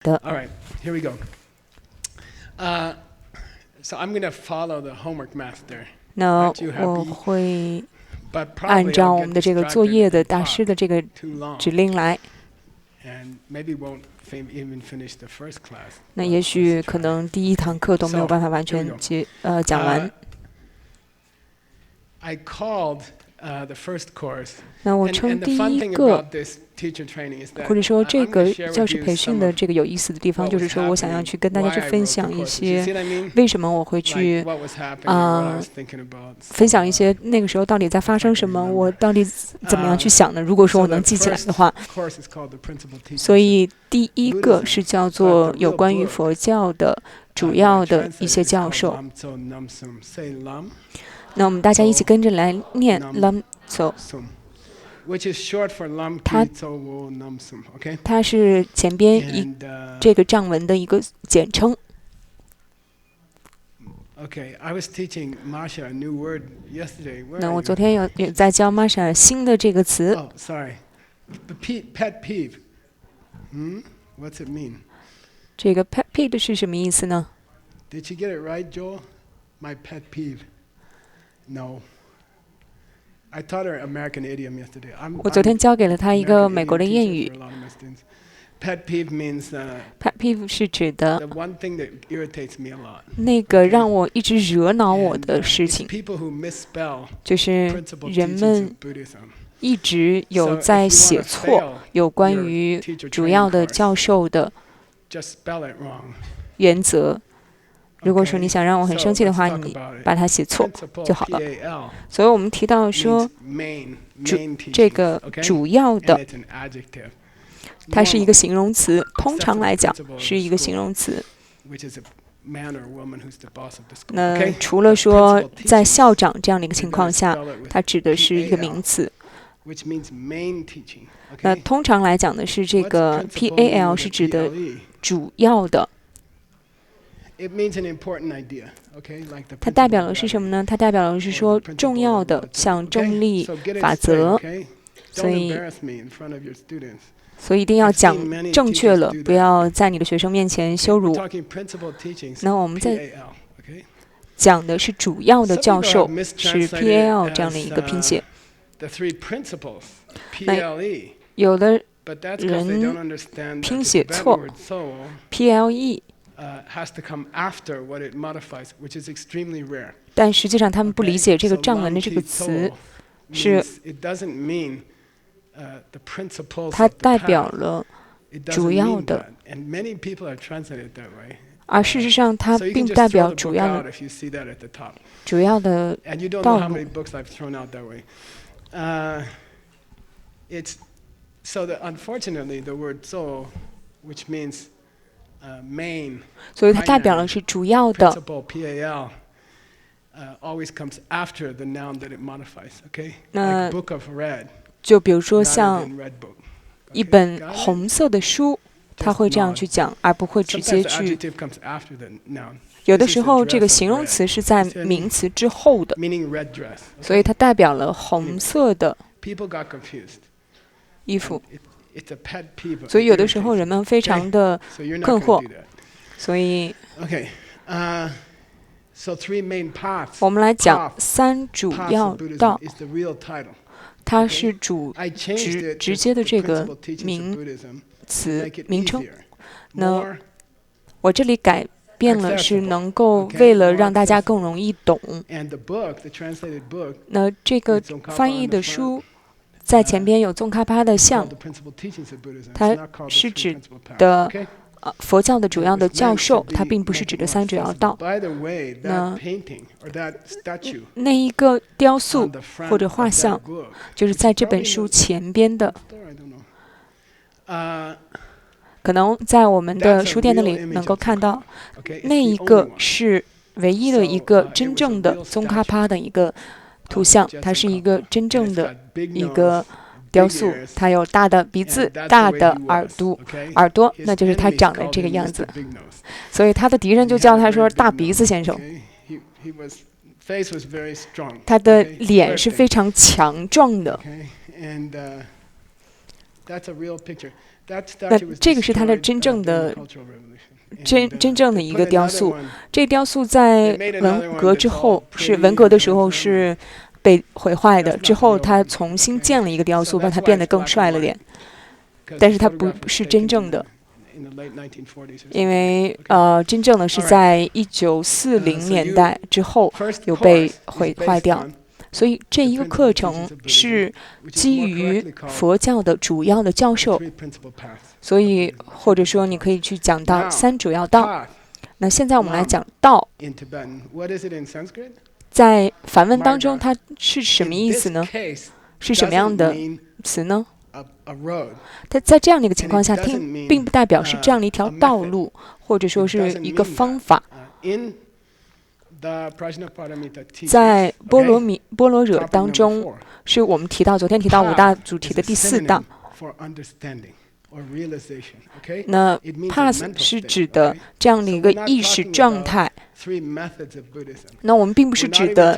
的。All right, here we go. So I'm going to follow the homework master. 那 Aren't you 我 happy? 会 But 按 probably 照 I'll 我 get 们的这个作 distracted 业的 and 大师 talk 的这个 too long, 指令来。 and maybe won't even finish the first class. 那 But 也 let's 许 try. 可能第一堂课都没有办法完 So, here 全 we go. 讲完。 I called the first course. 那我 And 称 the 第 fun 一 thing 个 about this teacher training is that 或者说 I'm 这 going 个 to share 教 with 师 you 培训 some 的 of 这个有意思的地方， what 就 was 是说我想要 happening 去跟大家 why 去 I 分 wrote the 享一 courses. You 些 see what I mean? 为什么我会 Like 去 what was happening, what I was thinking about. 分享一些那个时候到底在发生什么，我到底怎么样去想的。如果说 So 我 the 能记起来 first 的话， course is called the Principal Teaching. 所以第一个是叫做有关于佛教的主要的一些教授。 Lam-tso Nam-sum. Say Lam 那我们大家一起跟着来念 Lam-tso， Sum, which is short for Lam 它 Pi Tso Wo Nam Sum. Okay. 它是前边一 And 这个藏文的一个简称。 okay, I was teaching Masha a new word yesterday. Where 那 are 我 you? 昨天有在教 Masha 新的这个词， Oh, sorry. The pet peeve. What's it mean? 这个 pet peeve 是什么意思呢？ Did you get it right, Joel? My pet peeve. No. I taught her American idiom yesterday. 我昨天教给了他一个美国的谚语。 Pet peeve means pet peeve 是指的 the one thing that irritates me a lot. 那个让我一直惹恼我 And, 的事 it's 情， people who misspell 就是principal 人 teachings 们 of Buddhism. 一直 So 有 if 在 you 写 want to 错 fail 有关 your 于 teacher 主 training 要的 course, 教授的 just spell it wrong. 原则。如果说 Okay? 你想让我很 So 生气的 let's 话， talk 你 about it. 把它写错 Principal 就好了。 PAL 所以我们提到说 means main 这 teachings, 个 okay? 主要 And 的， it's an adjective. 它是一个 Normally, 形容词，通 except 常 for 来 the 讲 principal of 是 the 一个 school, 形容词。 which is a man or woman who's the boss of the school. 那 Okay? 除了 The 说 principal 在 teachings, 校长这样的一个 you're 情 gonna 况下， spell it with 它指的是一个 PAL, 名词。 which means main teaching. 那 Okay? 通常来讲的是这 What's 个 principal mean PAL with 是 a 指的 PLE? 主要的， It means an important idea. Okay? Like the 它代 principle 表 of 的是 gravity 什么呢？它代表的是 or 说 the 重 principle 要 of 的 relativity. 像 Okay? 重力 So get it 法 straight, 则， okay? 所 Don't 以 embarrass me in front of your students. 所以一定要 I've 讲 seen many 正确 teachers 了， do 不 that. 要在你的学生面前羞 We're 辱。 talking principal teachings. 那我们在 PAL. Okay? 讲的是主要的 Some 教 people 授 have 是 mistranslated PAL 这样的 as 一个拼写， the three principles. PLE. 有的 But that's because they 人 don't understand that 拼 the 写 Tibetan 错 word soul PLE， has to come after what it modifies, which is extremely rare. 但实际上他们不理解这个 So 藏文的 Lam 这个 Ti 词 Tso， 是 means it doesn't mean the principles 它 of the 代表 path. 了， It 主 doesn't 要 mean 的 that. And many people have translated it that way. 而事实上它 So you 并 can 不代 just 表 throw the 主 book 要 out 的 if you see that at the top. 主要的 And you don't know 道 how 路。 many books I've thrown out that way. It's so that unfortunately the word so, which means main, 所以它代表了是主要的， principal, PAL, always comes after the noun that it modifies. Okay, 那 like book of red, 就比如说 rather 像 than red book. 一 Okay, 本 got it? 红色的书，它 Just 会这样 nod. 去讲，而不会直 Sometimes 接 the 去。 adjective comes after the noun. 有的 This 时 is the 候，这 dress 个 of 形容 red. 词是在 You see what I mean? 名词之后的， Meaning red dress. 所以它代表了红色的 People got confused. 衣服。 It's a pet peeve. 所以有的时候人们非常的 So you're not 困 going 惑 to do that. 所以 Okay. So three main paths. 我们来讲 Path 三主 Paths 要 of Buddhism 道， is the real title. 它是主 I changed it 直 to 接的 the 这个 principal teachings of 名 Buddhism to 词 make it 名称。 easier, 那 more 我这里改变了，是 accessible 能够 Okay, 为了 more 让大家 accessible 更容易懂。 and the book, the translated book, 那这个 with Tsongkhapa 翻译 on the 的 front, 书在前边有宗喀巴的 is 像 called the principal teachings of Buddhism. 它 It's not called the 是 three 指 principal paths. 的 Okay? 佛教的主要 It 的 was 教 meant 授， to 它 be 并不是 make 指 it 的 more 三主要 accessible. 道。 By the way, that 那 painting or that statue 那一个雕塑 on the front 或者 of 画 that 像， book, 就是在这本 probably 书 the 前边的， store, I don't know. 可能在我们的 That's a 书店那 real 里 image 能够 of 看到， Okay? 那 It's 一 the 个 only one. 是唯一的一 So, 个 it 真 was 正 a 的 real 宗喀 statue 巴的一个图 of 像， Jetsun 它是一个 Kappa. 真 And 正 it's 的 got big 一 nose, 个 big 雕塑， ears, 它有大的鼻 and 子、 that's 大 the way 的 he 耳 was, 朵， okay? 耳朵， His 那就是他 enemies 长的 called 这个 him 样 Mr. 子。 Big Nose. 所以他的敌人 He 就 had 叫 a 他 very 说 big 大鼻子 nose, 先生。 okay? He was face was very strong. 他的 okay? 脸是 Bursting, 非常强壮的。 okay? And that's a real picture. 那这个是它的真正的真正的一个雕塑。这雕塑在文革之后，是文革的时候是被毁坏的，之后他重新建了一个雕塑，把它变得更帅了点，但是它不是真正的。因为真正的是在1940年代之后有被毁坏掉，所以这一个课程是基于佛教的主要的教授，所以或者说你可以去讲到3主要道。那现在我们来讲道，在梵文当中它是什么意思呢？是什么样的词呢？它在这样的一个情况下，并不代表是这样的一条道路，或者说是一个方法。在波罗惹当中，是我们昨天提到5大主题的第4大。那 path 是指的这样的一个意识状态。那我们并不是指的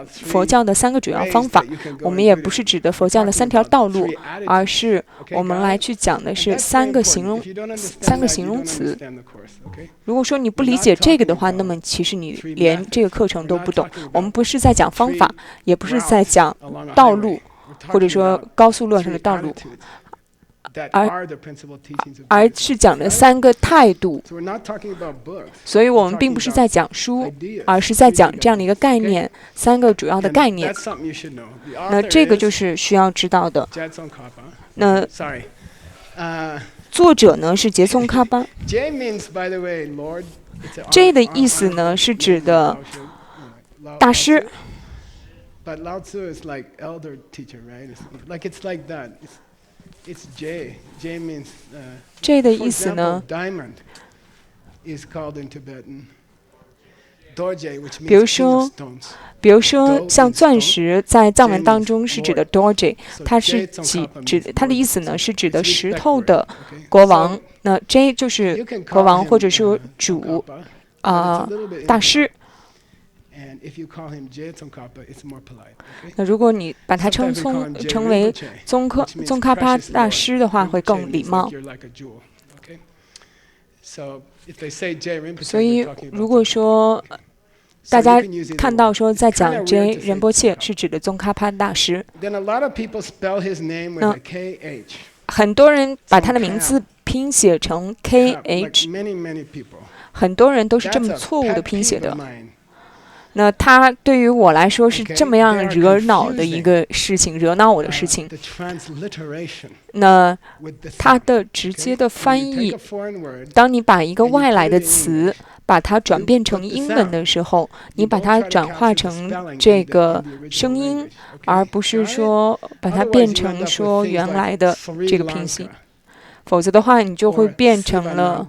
佛教的3个主要方法，我们也不是指的佛教的3条道路，而是我们来去讲的是3个形容词。如果说你不理解这个的话，那么其实你连这个课程都不懂。我们不是在讲方法，也不是在讲道路，或者说高速路上的道路。而是讲的3个态度，所以我们并不是在讲书，而是在讲这样的一个概念，3个主要的概念。那这个就是需要知道的。那作者呢是杰松·卡巴。J 的意思呢是指的大师。It's J. J means, J 的意思呢 diamond is called in Tibetan dorje, which means 比如说像钻石在藏文当中是指的 dorje， 它是它的意思呢是指的石头的国王。那 J 就是国王或者说主大师。那如果你把它称为宗喀巴大师的话，会更礼貌。所以如果说大家看到说在讲 J 仁波切是指的宗喀巴大师，那很多人把他的名字拼写成 KH， 很多人都是这么错误的拼写的。那他对于我来说是这么样惹恼我的事情。那他的直接的翻译，当你把一个外来的词把它转变成英文的时候，你把它转化成这个声音，而不是说把它变成说原来的这个拼写，否则的话你就会变成了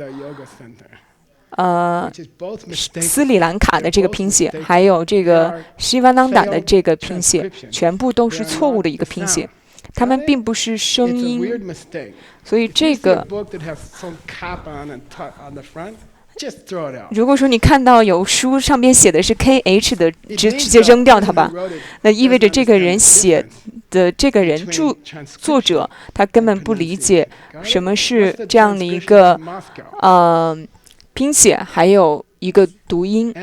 斯里兰卡的这个拼写，还有这个西瓦南达的这个拼写，全部都是错误的一个拼写，它们并不是声音。所以这个，如果说你看到有书上边写的是 KH 的，直接扔掉它吧，那意味着这个人写的这个人作者他根本不理解什么是这样的一个拼写，还有一个读音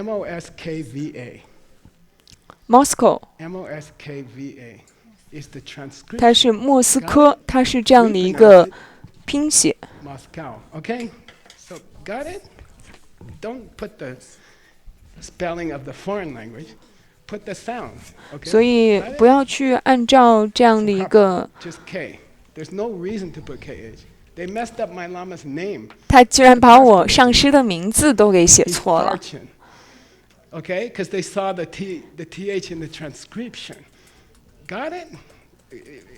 Moscow， 它是莫斯科，它是这样的一个拼写。所以不要去按照这样的一个。他居然把我上师的名字都给写错了。Okay, because they saw the th in the transcription. Got it?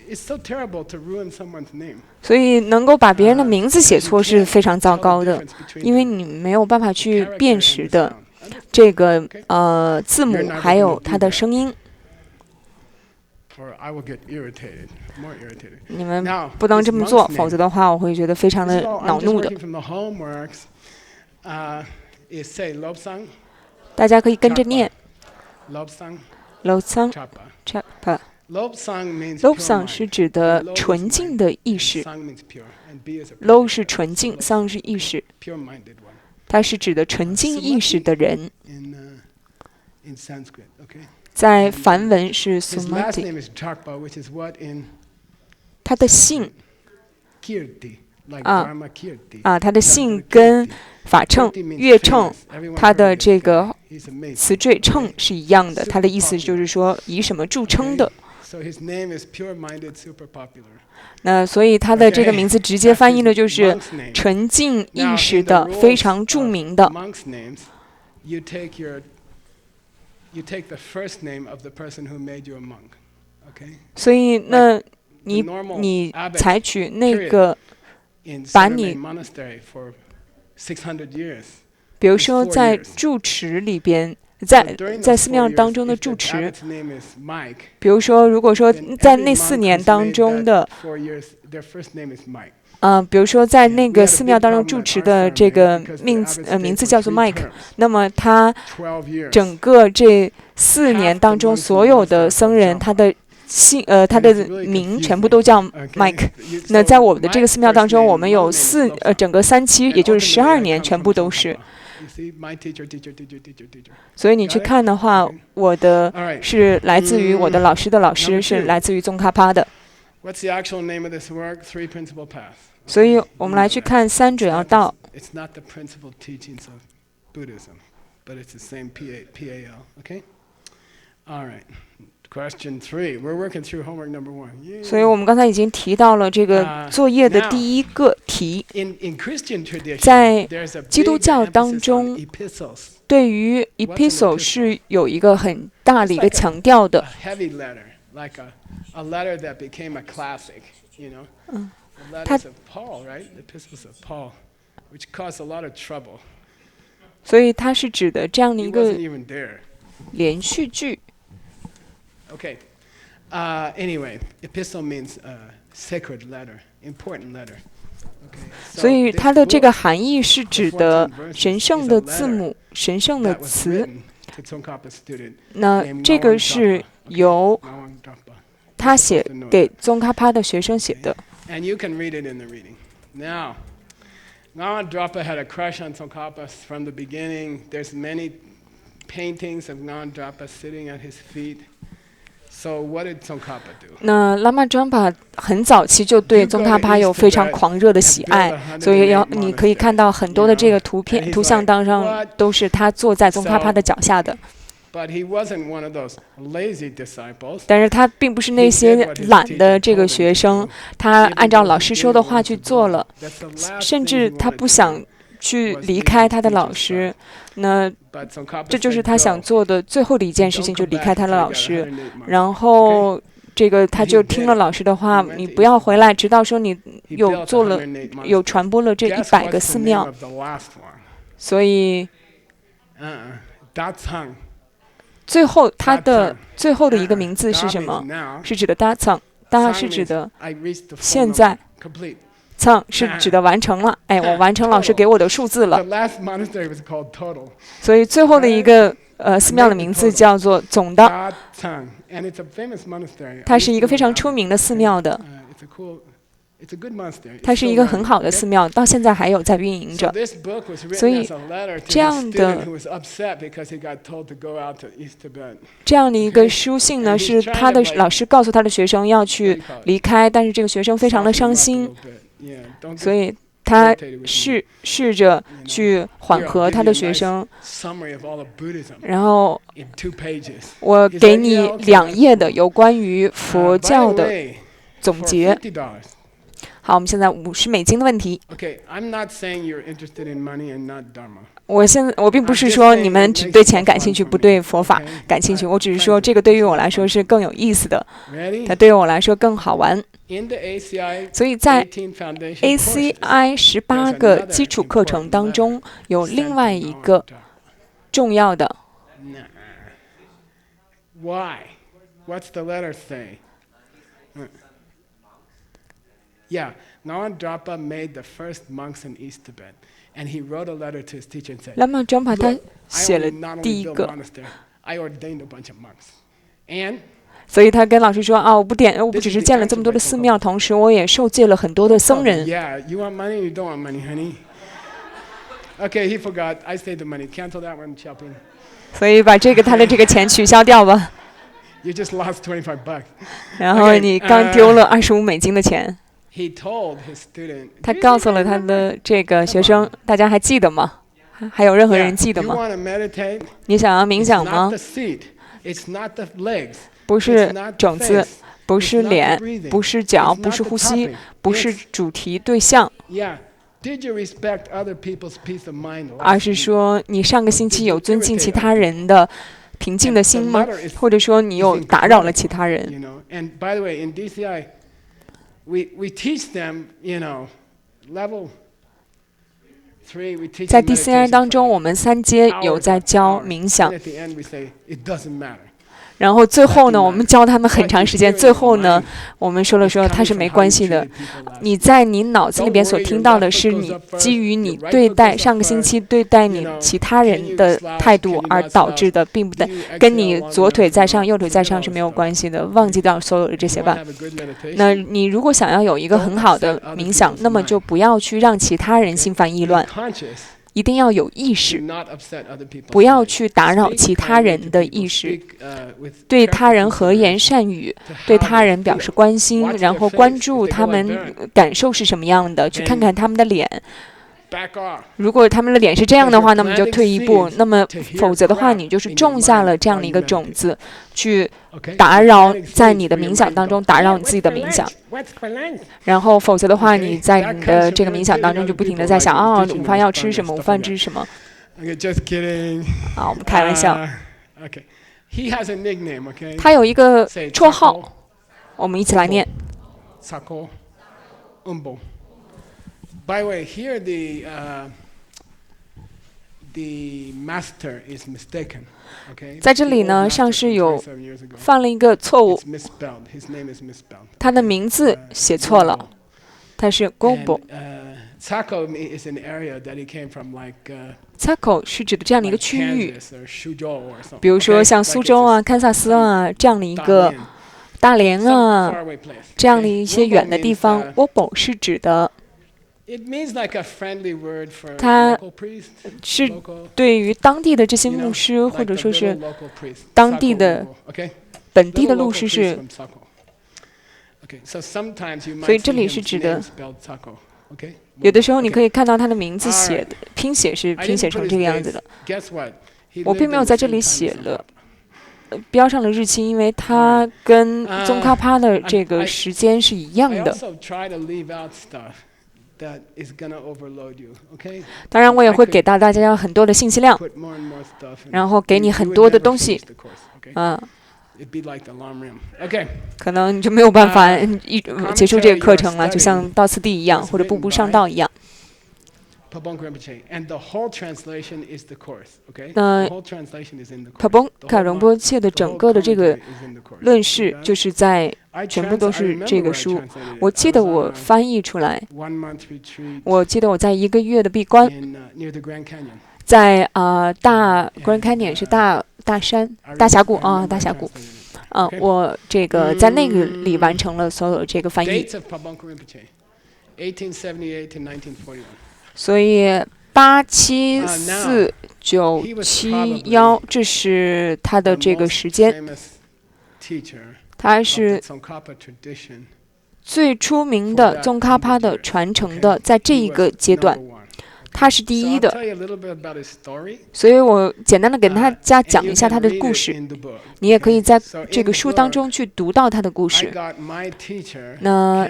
It's so terrible to ruin someone's name. 所以能够把别人的名字写错是非常糟糕的，因为你没有办法去辨识的这个字母还有它的声音。你们不能这么做，否则的话我会觉得非常的恼怒的。大家可以跟着念 Lobsang Chapa Lobsang 是指的纯净的意识 ，Lo 是纯净 ，Sang 是意识，它是指的纯净意识的人。在梵文是 Sumati， 他的姓他的姓跟法称、乐称，他的这个词缀称是一样的，他的意思就是说以什么著称的。那所以他的这个名字直接翻译的就是纯净意识的，非常著名的。所以那你采取那个把你，比如说在住持里边。在寺庙当中的住持，比如说，如果说在那4年当中的，比如说在那个寺庙当中住持的这个名字叫做 Mike， 那么他整个这4年当中所有的僧人，他的名全部都叫 Mike。那在我们的这个寺庙当中，我们有整个3期，也就是12年，全部都是。所以你去看的话，我的是来自于我的老师的老师，是来自于宗喀巴的。所以我们来去看3主要道。所以我们刚才已经提到了这个作业的第一个题。在基督教当中，对于 epistle 是有一个很大的一个强调的。所以它是指的这样的一个连续句。Okay. Anyway, epistle means sacred letter, important letter. 所以它的这个含义是指的神圣的字母、神圣的词。那这个是由他写给宗喀巴的学生写的。And you can read it in the reading. Now, Ngawan Drapa had a crush on Tsongkhapa from the beginning. There's many paintings of Ngawan Drapa sitting at his feet.So what did Tsongkhapa do? 那拉玛专巴很早期就对宗喀巴有非常狂热的喜爱，所以你可以看到很多的这个图像当中都是他坐在宗喀巴的脚下的。但是他并不是那些懒的这个学生，他按照老师说的话去做了，甚至他不想去离开他的老师。那这就是他想做的最后的一件事情，就离开他的老师。然后这个他就听了老师的话，你不要回来，直到说你有传播了这100个寺庙。所以最后他的最后的一个名字是什么？是指的 Datsang， Da 是指的现在。Tsang 是指的完成了，我完成老师给我的数字了。所以最后的一个寺庙的名字叫做总的，它是一个非常出名的寺庙的，它是一个很好的寺庙，到现在还有在运营着。所以这样的一个书信呢，是他的老师告诉他的学生要去离开，但是这个学生非常的伤心。所以他试着去缓和他的学生。然后我给你2页的有关于佛教的总结。好，我们现在$50的问题。我并不是说你们只对钱感兴趣，不对佛法感兴趣，我只是说这个对于我来说是更有意思的，它对于我来说更好玩。所以在 ACI 18个基础课程当中，有另外一个重要的。Why? What's the letter say? Yeah, Ngawan Drapa made the first monks in East Tibet, and he wrote a letter to his teacher and said, Lama Drapa 他写了第一个。I ordained a bunch of monks, and 所以他跟老师说啊，我不只是建了这么多的寺庙，同时我也受戒了很多的僧人。Yeah, you want money? You don't want money, honey. Okay, he forgot. I saved the money. Cancel that one shopping. 所以把他的这个钱取消掉吧。You just lost $25. 然后你刚丢了$25的钱。He told his student. 他告诉了他的这个学生，大家还记得吗？还有任何人记得吗？你想要冥想吗？不是种子，不是脸，不是脚，不是呼吸，不是主题对象，而是说你上个星期有尊敬其他人的平静的心吗？或者说你又打扰了其他人？We teach them, level 3. 在 DCI 当中，我们3阶有在教冥想。然后最后呢，我们教他们很长时间。最后呢，我们说它是没关系的。你在你脑子里边所听到的是你基于你上个星期对待你其他人的态度而导致的，并不跟你左腿在上右腿在上是没有关系的。忘记掉所有的这些吧。那你如果想要有一个很好的冥想，那么就不要去让其他人心烦意乱。一定要有意识，不要去打扰其他人的意识，对他人和颜善语，对他人表示关心，然后关注他们感受是什么样的，去看看他们的脸。如果他们的脸是这样的话，那么就退一步；那么否则的话，你就是种下了这样的一个种子，去打扰在你的冥想当中，打扰你自己的冥想。然后否则的话，你在你的这个冥想当中就不停地在想啊，午饭要吃什么，午饭吃什么。啊，我们开玩笑。他有一个绰号，我们一起来念。By the way, here the master is mistaken. Okay. 在这里呢，上师有犯了一个错误，他的名字写错了，他是 Gobo。Tsako is an area that he came from, like. Tsako 是指的这样的一个区域，比如说像苏州啊、堪萨斯啊这样的一个大连啊这样的一些远的地方。Gobo 是指的。它是对于当地的这些牧师，或者说是当地的本地的牧师是，所以这里是指的。有的时候你可以看到他的名字写的拼写成这个样子的。我并没有在这里写了标上了日期，因为它跟宗喀巴的这个时间是一样的。当然，我也会给到大家很多的信息量，然后给你很多的东西，可能你就没有办法结束这个课程了，就像道次第一样，或者步步上道一样。那帕邦卡仁波切的整个的这个论释，就是全部都是这个书。我记得我翻译出来，我记得我在1个月的闭关，在大 Grand Canyon 是大峡谷啊，大峡谷。我这个在那个里完成了所有这个翻译。所以87491，这是他的这个时间。他是最出名的宗喀巴的传承的，在这一个阶段，他是第一的。所以我简单的给大家讲一下他的故事，你也可以在这个书当中去读到他的故事。那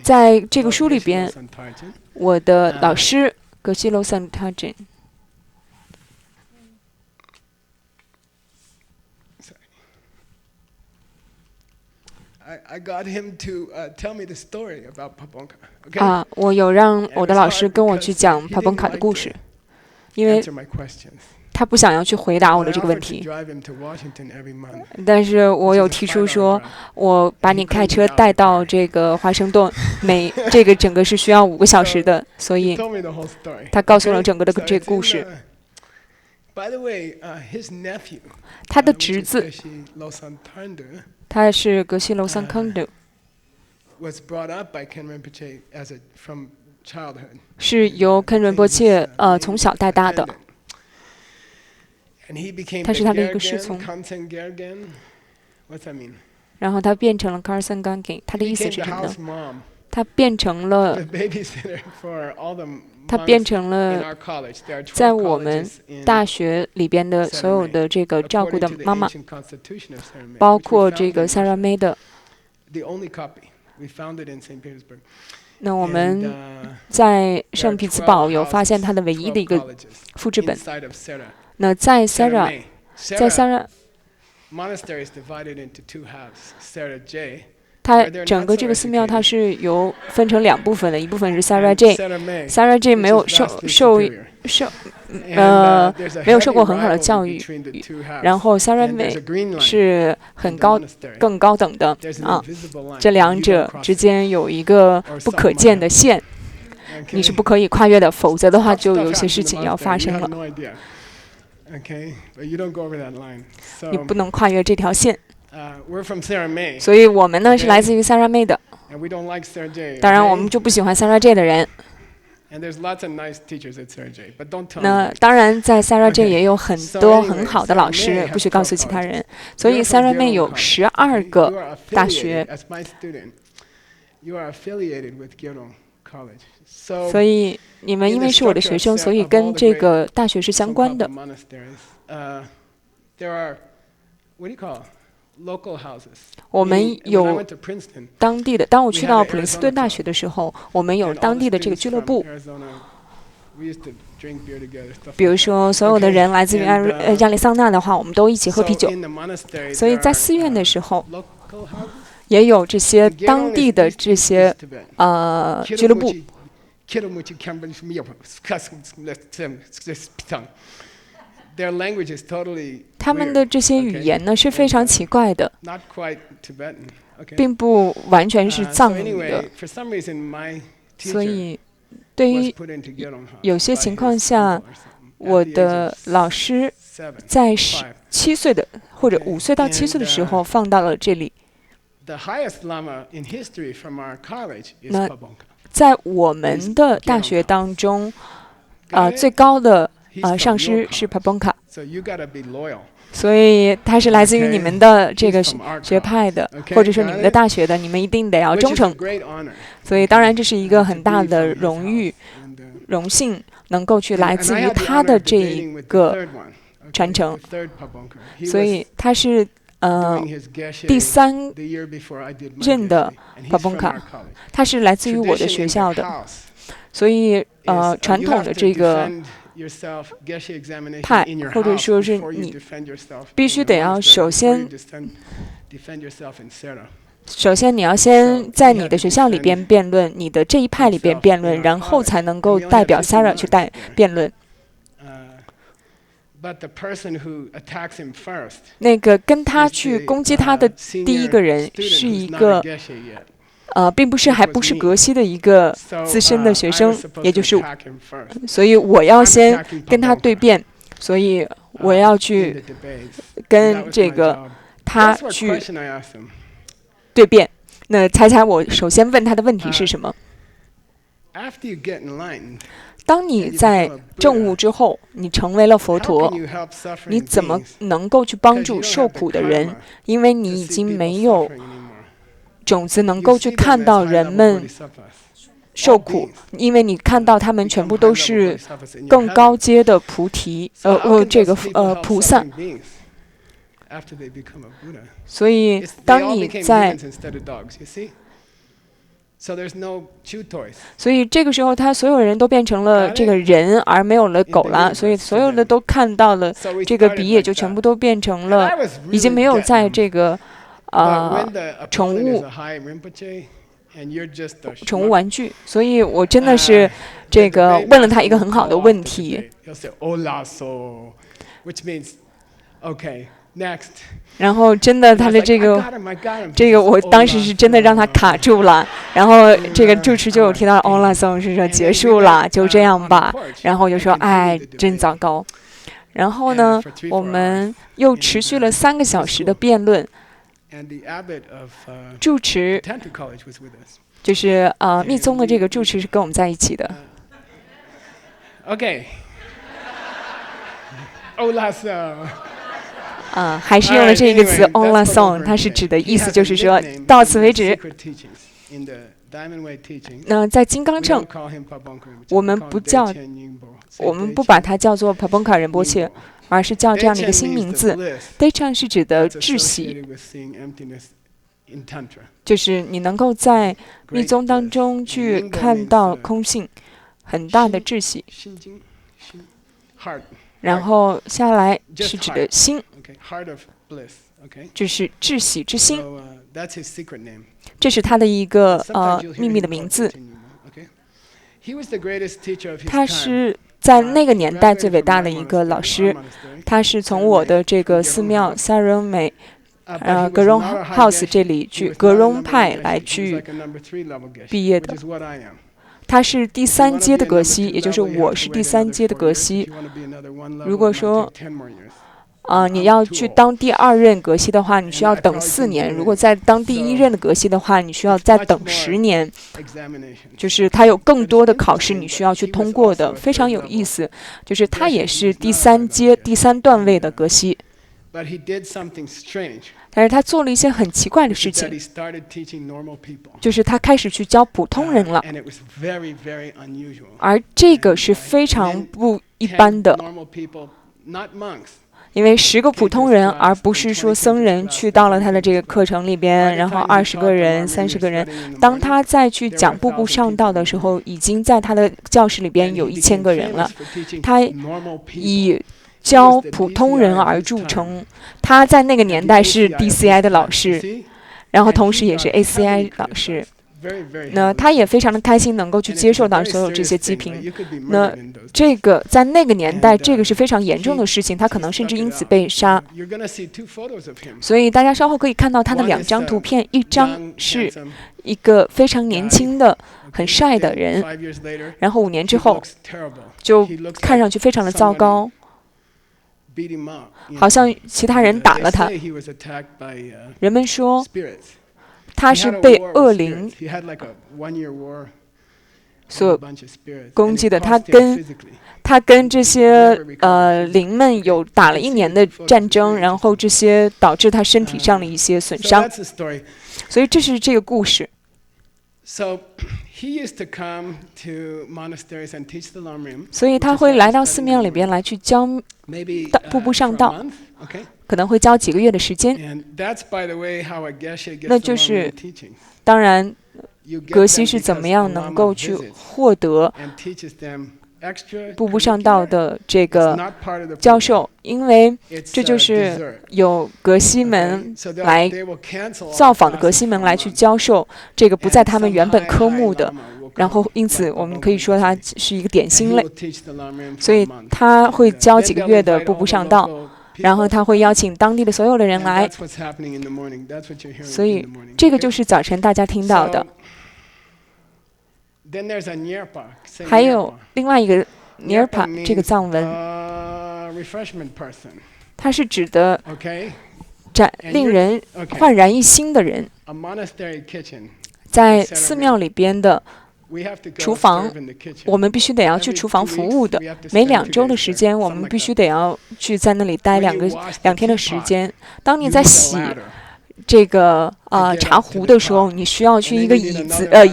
在这个书里边，我的老师格西罗桑塔珍。我有让我的老师跟我去讲帕邦卡的故事，因为他不想要去回答我的这个问题。但是我有提出说，我把你开车带到这个华盛顿，这个整个是需要5个小时的，所以他告诉了整个的这个故事。他的侄子他是格西楼桑康的， was brought up by Ken Rinpoche from childhood. 是由肯仁波切从小带大的， And he became 他是 the 他的一个师 Gergen, 从， Kamsen Gergen. What's that mean? 然后他变成了 Carson Gangin， 他的 He 意思 became 是 the 什么呢？ house mom, 他变成 the 了 babysitter for all the 他变 monks 成 in 了 our college. There are 在 12我们 colleges in 大学里边的所有的这个照顾 according 的 to the 妈妈， ancient constitution of Sarah May, 包 which we 括 found 这 in 个 Sarah Russia. May 的。 The only copy. We found it in St. Petersburg. 那我 And, 们在 there 圣 are 彼得 12堡有发现 houses, 它的唯一的 12一个 colleges 复制本。 inside of Sarah. 那在 Sarah Sarah， May. 在 Sarah Sarah， monastery is divided into two halves. Sarah J. 它整个这个寺庙它是由分成两部分的，一部分是 Sarah and J。 Sarah May, Sarah J 没有 which is vastly 受 superior. 没 没有受过很好的教育，然后 Sarah May 是很更高等的啊，这两者之间有一个不可见的线，你是不可以跨越的，否则的话就有些事情要发生了，你不能跨越这条线。所以我们呢是来自于 Sarah May 的，当然我们就不喜欢 Sarah J 的人。那当然，在 Sarah J 也有很多很好的老师，不许告诉其他人。所以 Sarah May 有12个大学，所以你们因为是我的学生，所以跟这个大学是相关的。我们有当地的。当我去到普林斯顿大学的时候，我们有当地的这个俱乐部。比如说，所有的人来自于亚利桑那的话，我们都一起喝啤酒。所以在寺院的时候，也有这些当地的这些俱乐部。他们的这些语言呢是非常奇怪的，并不完全是藏语的，所以对于有些情况下，我的老师在7岁的或者5岁到7岁的时候放到了这里。那在我们的大学当中，最高的上师是 Pabonka， 所以他是来自于你们的这个学派的，或者说你们的大学的，你们一定得要忠诚。所以当然这是一个很大的荣幸，能够去来自于他的这一个传承。所以他是第3任的 Pabonka， 他是来自于我的学校的。所以传统的这个派，或者说是你必须得要首先你要先在你的学校里边辩论，你的这一派里边辩论，然后才能够代表 Sarah 去辩论。那个跟他去攻击他的第一个人是一个还不是格西的一个资深的学生，也就是我，所以我要先跟他对辩，所以我要去跟这个他去对辩。那猜猜我首先问他的问题是什么？当你在证悟之后，你成为了佛陀，你怎么能够去帮助受苦的人？因为你已经没有种子能够去看到人们受苦，因为你看到他们全部都是更高阶的菩萨。所以当你在所以这个时候，所有人都变成了这个人，而没有了狗了。所以所有的都看到了这个笔，也就全部都变成了，已经没有在这个宠物玩具。所以我真的是这个问了他一个很好的问题。然后真的他的这个我当时是真的让他卡住了，然后这个住持就有提到欧拉松是说结束了，就这样吧。然后我就说哎，真糟糕。然后呢，我们又持续了3个小时的辩论。住持就是密宗的这个住持是跟我们在一起的。OK。Ola 还是用了这个词 Ola Song， 它是指的意思就是说到此为止。那在金刚乘，我们不把它叫做 Pabongka Rinpoche， 而是叫这样的一个新名字。Dechang 是指的窒息，就是你能够在密宗当中去看到空性，很大的窒息。然后下来是指的心，就是窒息之心，这是他的一个秘密的名字。他是在那个年代最伟大的一个老师，他是从我的这个寺庙萨仁美格隆 House 这里去格隆派来去毕业的。他是第3阶的格西，也就是我是第3阶的格西。如果说你要去当第2任格西的话，你需要等4年；如果再当第1任的格西的话，你需要再等10年。就是他有更多的考试你需要去通过的，非常有意思。就是他也是第3阶第3段位的格西。但是他做了一些很奇怪的事情，就是他开始去教普通人了，而这个是非常不一般的，因为10个普通人，而不是说僧人去到了他的这个课程里边，然后20个人、30个人，当他再去讲步步上道的时候，已经在他的教室里边有1000个人了，他以教普通人而著称。他在那个年代是 DCI 的老师，然后同时也是 ACI 老师。那他也非常的开心能够去接受到所有这些批评。那这个在那个年代，这个是非常严重的事情，他可能甚至因此被杀。所以大家稍后可以看到他的2张图片，一张是一个非常年轻的很帅的人，然后5年之后就看上去非常的糟糕，好像其他人打了他。人们说他是被恶灵所攻击的，他跟这些灵们有打了1年的战争，然后这些导致他身体上的一些损伤。所以这是这个故事。所以他会来到寺庙里边来去教步步上道，可能会教几个月的时间。那就是当然格西是怎么样能够去获得步步上道的这个教授，因为这就是有格西们来造访的格西们来去教授这个不在他们原本科目的，然后因此我们可以说它是一个点心类，所以他会教几个月的步步上道，然后他会邀请当地的所有的人来，所以这个就是早晨大家听到的。还有另外一个 Nirpa 这个藏文，它是指的令人焕然一新的人。在寺庙里边的厨房，我们必须得要去厨房服务的。每2周的时间，我们必须得要去在那里待2天的时间。当你在洗这个茶壶的时候，你需要去一个一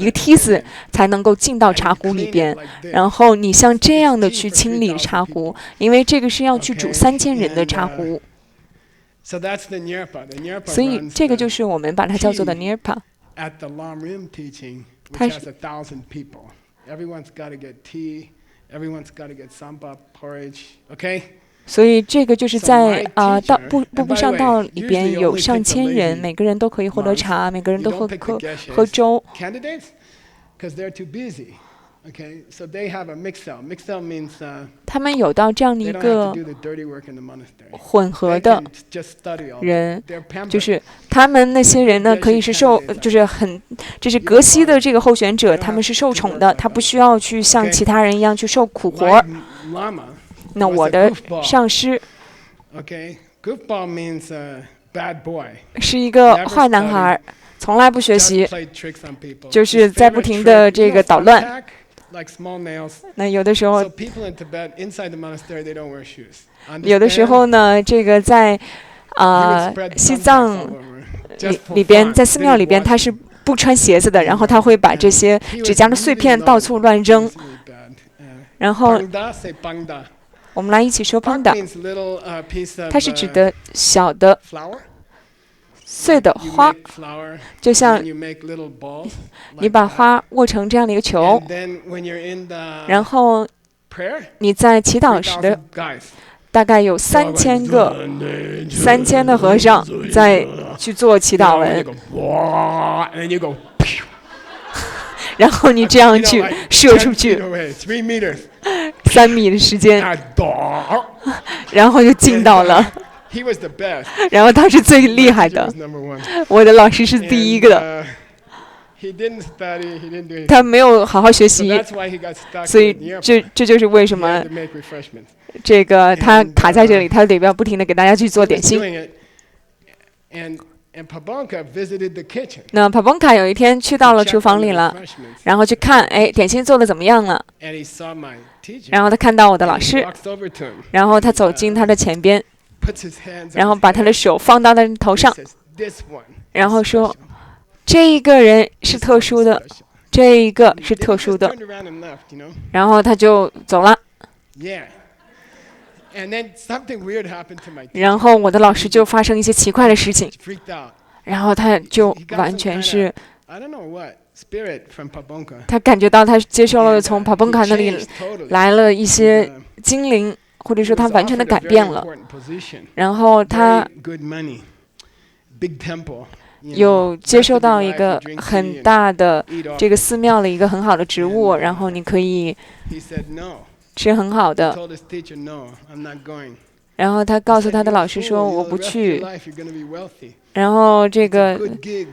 个梯子才能够进到茶壶里边，然后你像这样的去清理茶壶，因为这个是要去煮3000人的茶壶，所以这个就是我们把它叫做的 Nirpa。它是所以这个就是在步步上道里边有上千人，每个人都可以获得茶，每个人都喝粥。他们有到这样的一个混合的人，就是他们那些人呢，可以是就是格西的这个候选者，他们是受宠的，他不需要去像其他人一样去受苦活。那我的上师 bad boy. 是一个坏男孩，从来不学 Just 习， played tricks on people. 就 His 是在不 favorite 停的 trick, 这 you 个 know, 捣乱。 thumbtack, like small nails. 那有的时候 So people in Tibet, inside the monastery, they don't wear shoes. 有的时 Understand? 候呢，这个在 He would spread 西 thumbtacks 藏 all over, just for 里边， fun. 在寺庙 They 里 didn't 边， watch 他是 him. 不穿鞋子的，然后他会把这些 He 指 was 甲的碎 really 片 known 到处乱 for 扔。 being really bad. 然后 Pangda, say pangda. 我们来一起说 Pak panda， means little piece of 它是指的小的 flour. 碎的 You 花， make flour, 就 and 像 then you make little balls. 你 like 把 that. 花握成这样的一个球， And then when you're in the 然后 prayer, 你在祈祷时的 3,000 guys. 大概有3000个3000的和尚在去做祈 You 祷 know, and you 文， go, "Wah," and then you go, 然后你这 you 样 know, 去 like 射 10出 feet 去 away, 3 meters. 3米的时间， And "Dah." 然后就进到了。 He was the best. 然后他是最 My 厉害 teacher 的 was，number one. 我的老师是第一个的， And, he didn't study. He didn't do anything. 他没有好好学 So 习， that's why he got stuck 所 in 以 the 这 airport. 这就是为 He 什么 had to make refreshments. 这个他卡在这里，他得要不停的给大家去做 He 点 was 心。 doing it, and Pabonka visited the kitchen. 那帕邦卡有一天去到了 Checked 厨 on 房 the 里了， refreshments, 然后去看，哎，点心做的怎么样了？ and he saw my teacher. 然后他看到我的老 And he 师， walks over to him, 然后他走进他的前边， puts his hands on 然后 his 把他 head. 的手放到他的头 He 上， says, "This one 然 is 后说 special. 这一个人是 This 特 one 殊 is 的， special." 这一个 Then 是 he 特殊 just 的。 turned around and left, you know? 然后他就走了， Yeah. And then something weird happened to my teacher. 然后我的老师就发生一些奇怪的事情， He freaked out. 然后他就完全是， I don't know what spirit from Pabonka. 他感觉到他接受了 And, 从 he 帕邦卡那里 changed totally. 来了一 And, 些精灵，或者 he 说他 was 完全的 offered 改 a very 变了。 important position, 然后他 very good money, big temple. You know, 有接 rest 受 of your 到一 life 个 you drink 很 tea and 大的 eat off 这个 it. 寺庙的一个很好的植物，然后你可以 He said no. 吃很好 He 的。 told his teacher, "No, I'm not going." 然后他告诉 He 他 said, 的 "You're 老 a 师 fool. 说 You 我 know, 不 the rest of 去 your。life you're gonna be wealthy. 然后这 It's a 个 good gig."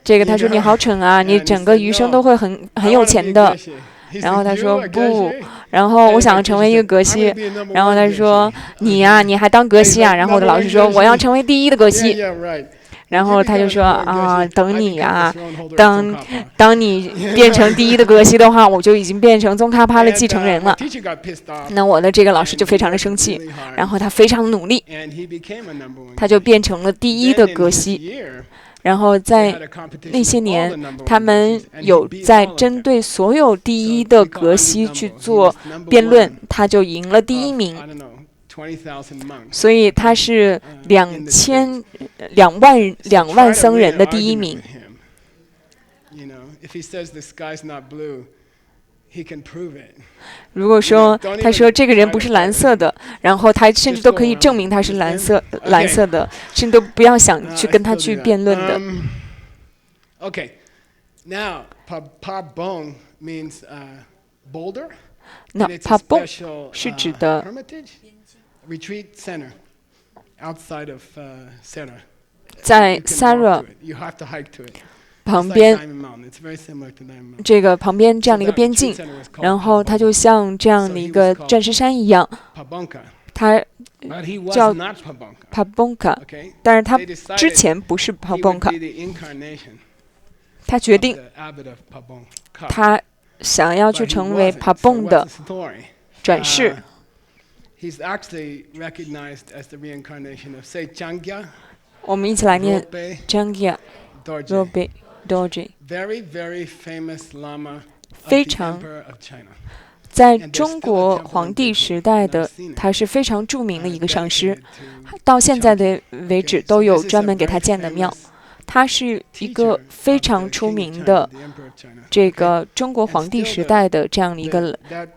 这个他说你好蠢啊，你整个余生都会很 I 有 wanna be 钱 a 的。 Geshe. He 然后 said, 他 "You 说 a 不 Geshe?" 然后 And 我 my 想成 teacher 为一个 said, 格 "I'm 西 gonna be a number 然后 one 他说 Geshe." 你呀、你还当格西啊？然后我的老师说我要成为第一的格 Yeah, 西。 yeah, right. 然后他就说 You become a number one 啊， Geshe, 等 I 你 become 呀、 the throne holder of 当 Tsongkhapa. 当你变成第一的格西的话，我就已经变成宗喀巴的继承人 And, 了 my。teacher got pissed off, 那我的这个老师就 and 非 he 常的 worked 生气， really hard, 然后他非常努力， and he became a number one 他就 Geshe. 变成了第一 Then 的 in 格 his 西。 year, 然后 they 在 had a competition 那些 of all the 年， number 他 one 们 Geshes, and he 有 beat 在 all of 针 them. 对所有第 So 一 we 的 call 格 Adi 西 Dumbo. 去 He 做 was number 辩论 one，他就赢了第一 of, 名 I。don't know, 20,000 monks. 所以他是in the States. 2万 Try to 僧 win 人 an 的第一 argument 名 with。him. You know, if he says the sky's not blue, he can prove it. 如果说 Don't even 他说这个人不 try 是 to 蓝色的，然后他甚至都可以证明他是蓝色 Okay. 蓝色的，甚至都不要想 I 去跟他 still 去 do that. 辩论的。 Okay, now Pabong means boulder. 那 And it's a 帕蹦 special 是指的 hermitage, retreat center outside of Sera. 在 You can walk Sara to it. You have to hike to it. 旁 It's like 边 Diamond Mountain. It's very similar to Diamond Mountain. 这个旁边这样的一个 So that 边 retreat 境， center was called 然后它 Pabong. 就像这样的一个钻石山一样， Pabonka. 它 But he was 叫 not Pabonka. 帕蹦卡， Okay? 但是它 They decided 之前不是帕 he 蹦 would 卡 be，the incarnation 他决 of 定 the abbot of Pabonka. 他想要去 But he 成为 wasn't. 帕 So 蹦 what's 的 the story? 转世。 He's actually recognized as the reincarnation of, say, Changyal 我们一起来念 Ropé Jangya Dorje. Robe Doji。 Very, very famous Lama of 非 the 常 Emperor of China. 在中国皇帝时代的，他是非常著名的一个上师， dedicated to 到现在的为 Okay, 止 so 都 this 有 is 专 a 门给他 very 建的庙 famous。他是一 teacher 个 of 非 the 常 king 出 of 名 China, 的 the Emperor of China. 这 Okay? 个中国皇帝时代的这样的一个 That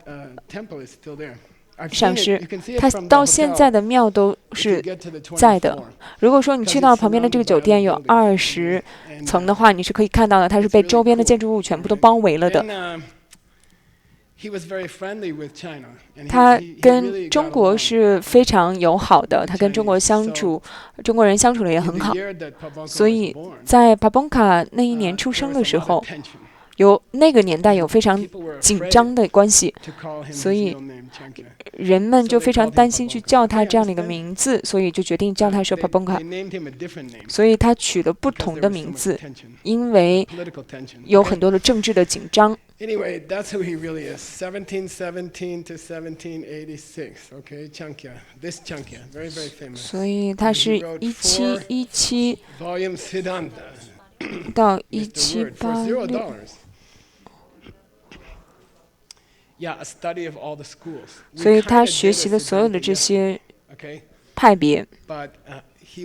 temple is still there. I've 上 seen it. 师 You can see，it 他 from the 到现 hotel. 在的庙都 If you 是 get to the 在的 24th. 如果说你去到旁边的这个酒店有 20 And, 层的话，你是可以看到的，它是被周边的建筑物全部都包围了的。 then, he was very friendly with China, and 他 he really 跟中 got 国 along. 是非常友好的，他跟中国相处，中国人相处的也 In 很 the 好。 year that Pabonka 所 was 以 born, 在帕蹦卡那一 there 年出 was 生 a 的时 lot of 候， tension. 那个年代有非常 People were 紧 afraid 张的关系， to call him his 所以 real name, Chankya. 人们就非常担心 So they called him 去叫 Pabonka. 他 Okay, 这样的一个 understand? 名字，所以就决定叫他说 They Pabonka。 named him a different name 所以他取了不 because 同 there 的 was so 名 much 字， tension, 因为 political tension. 有 Okay? 很多的政治的紧张。 Anyway, that's who he really is. 1717 to 1786. Okay, Chankya. This Chankya, very, very famous. 所以他是1717 Volume Siddhanta. 到 Missed the word. For $0. 1786。Yeah, a study of all the schools. 所 We 以他 kinda 学 did 习 a 了所有的 Siddhanta 这 yesterday, 些 okay? 派别， But he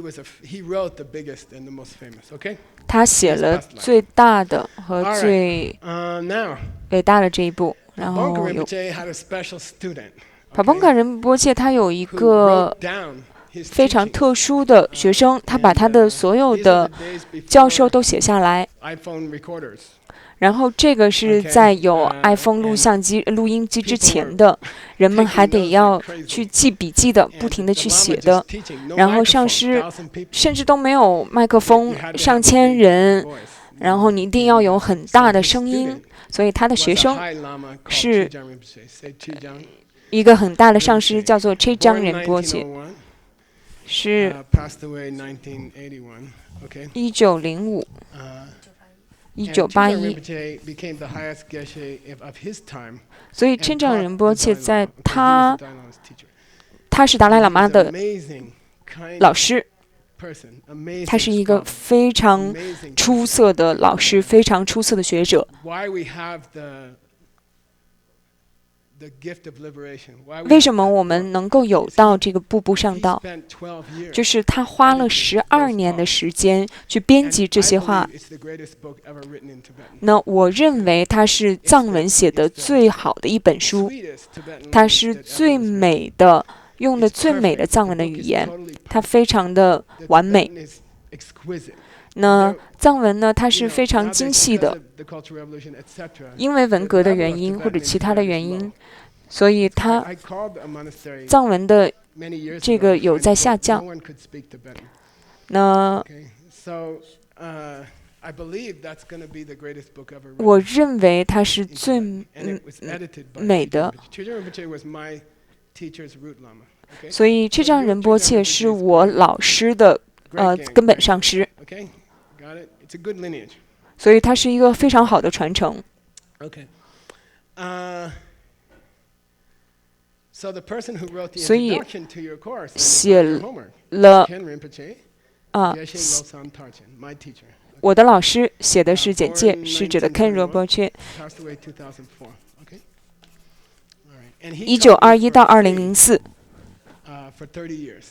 wrote the biggest and the most famous. Okay. 他写了最大的和最 Now, 伟大的这一部。然 Pabonka 后有 Rinpoche had a special student. 帕邦卡仁波切，他有一 Who 个 wrote down his 非常 teachings. 特殊的学生，他把他的所有 These 的 are the days 教授 before 都写下来。 iPhone recorders. 然后这个是 Okay, 在有 and iPhone 录像机、录音机之 people 前的，人们还 taking 得 notes 要 like crazy. 去记笔记的， And 不停的 the 去 Lama 写 just 的。 teaching, no 然后 microphone, 上师 1,000 people. 甚至都没有麦克风 You had，to have 上 a 千 big 人， voice. 然后你一定要有很大的声音。所以他的 Was 学 a 生 high Lama called 是 Chijang Rinpoche. Say Chijang. 一个很大的上师，叫做 Chejang Born 仁波切， 1901, 是 passed away 1981. Okay. 1905、 And Chijang 1981。 Rinpoche became the highest geshe of his time. 所以 and Chejang taught 仁波 the 切 Dalai 在 Lama. Okay, he was 他 the Dalai Lama's teacher. 他是达赖喇嘛 He's 的 amazing, kind 老师， person, amazing 他是一个 scholar, 非常 amazing 出 person. 色的老师，非常出色的学者。 Why we have the gift of liberation? Why we 为 have 什么 that 我 book? 们能够有到这个步步上 He 道？ spent 12 years. 就是他花了12年的时间去编 And 辑这 I 些话 believe。it's the greatest book ever written in Tibetan. 那我认为它是藏文写的最好的一本书， Sweetest Tibetan 它 language 是 that ever 最 was written. 美的，用的 It's 最美的 perfect. 藏 The 文的 book 语 is 言， totally 它 perfect. 非常的 The 完美。 Tibetan is exquisite. 那藏文呢，它 You 是 know, 非常 nowadays 精细 because 的， of the Cultural Revolution, etc., 因为文 the 革的 level 原 of 因或者 Tibetan 其他的 in 原 Tibet is 因， low. 所以它 I called a monastery 藏文的 many years 这 ago 个 to 有 find 在 out 下 no 降。 one could speak Tibetan. 那 Okay, so I believe that's going to be the greatest book ever written 我认为它是 in 最 Tibetan. And it was edited by 美的。 Chejang Rinpoche was my teacher's root lama. Okay, 所以这张仁波切是我老师的 great gang, 根本 great 上师， Okay, got it. It's a good lineage. 所以它是一个非常好的传承。 Okay. So the person who wrote the 所以 introduction to your course and it's 写 on your homework, 了 Ken Rinpoche, 啊， Geshe Losam Tarchen, my teacher, 我的老师写的是简介，是指的 Ken Rinpoche， passed away 2004. Okay. All right. And he taught me 1921到 for free, 2004， for 30 years,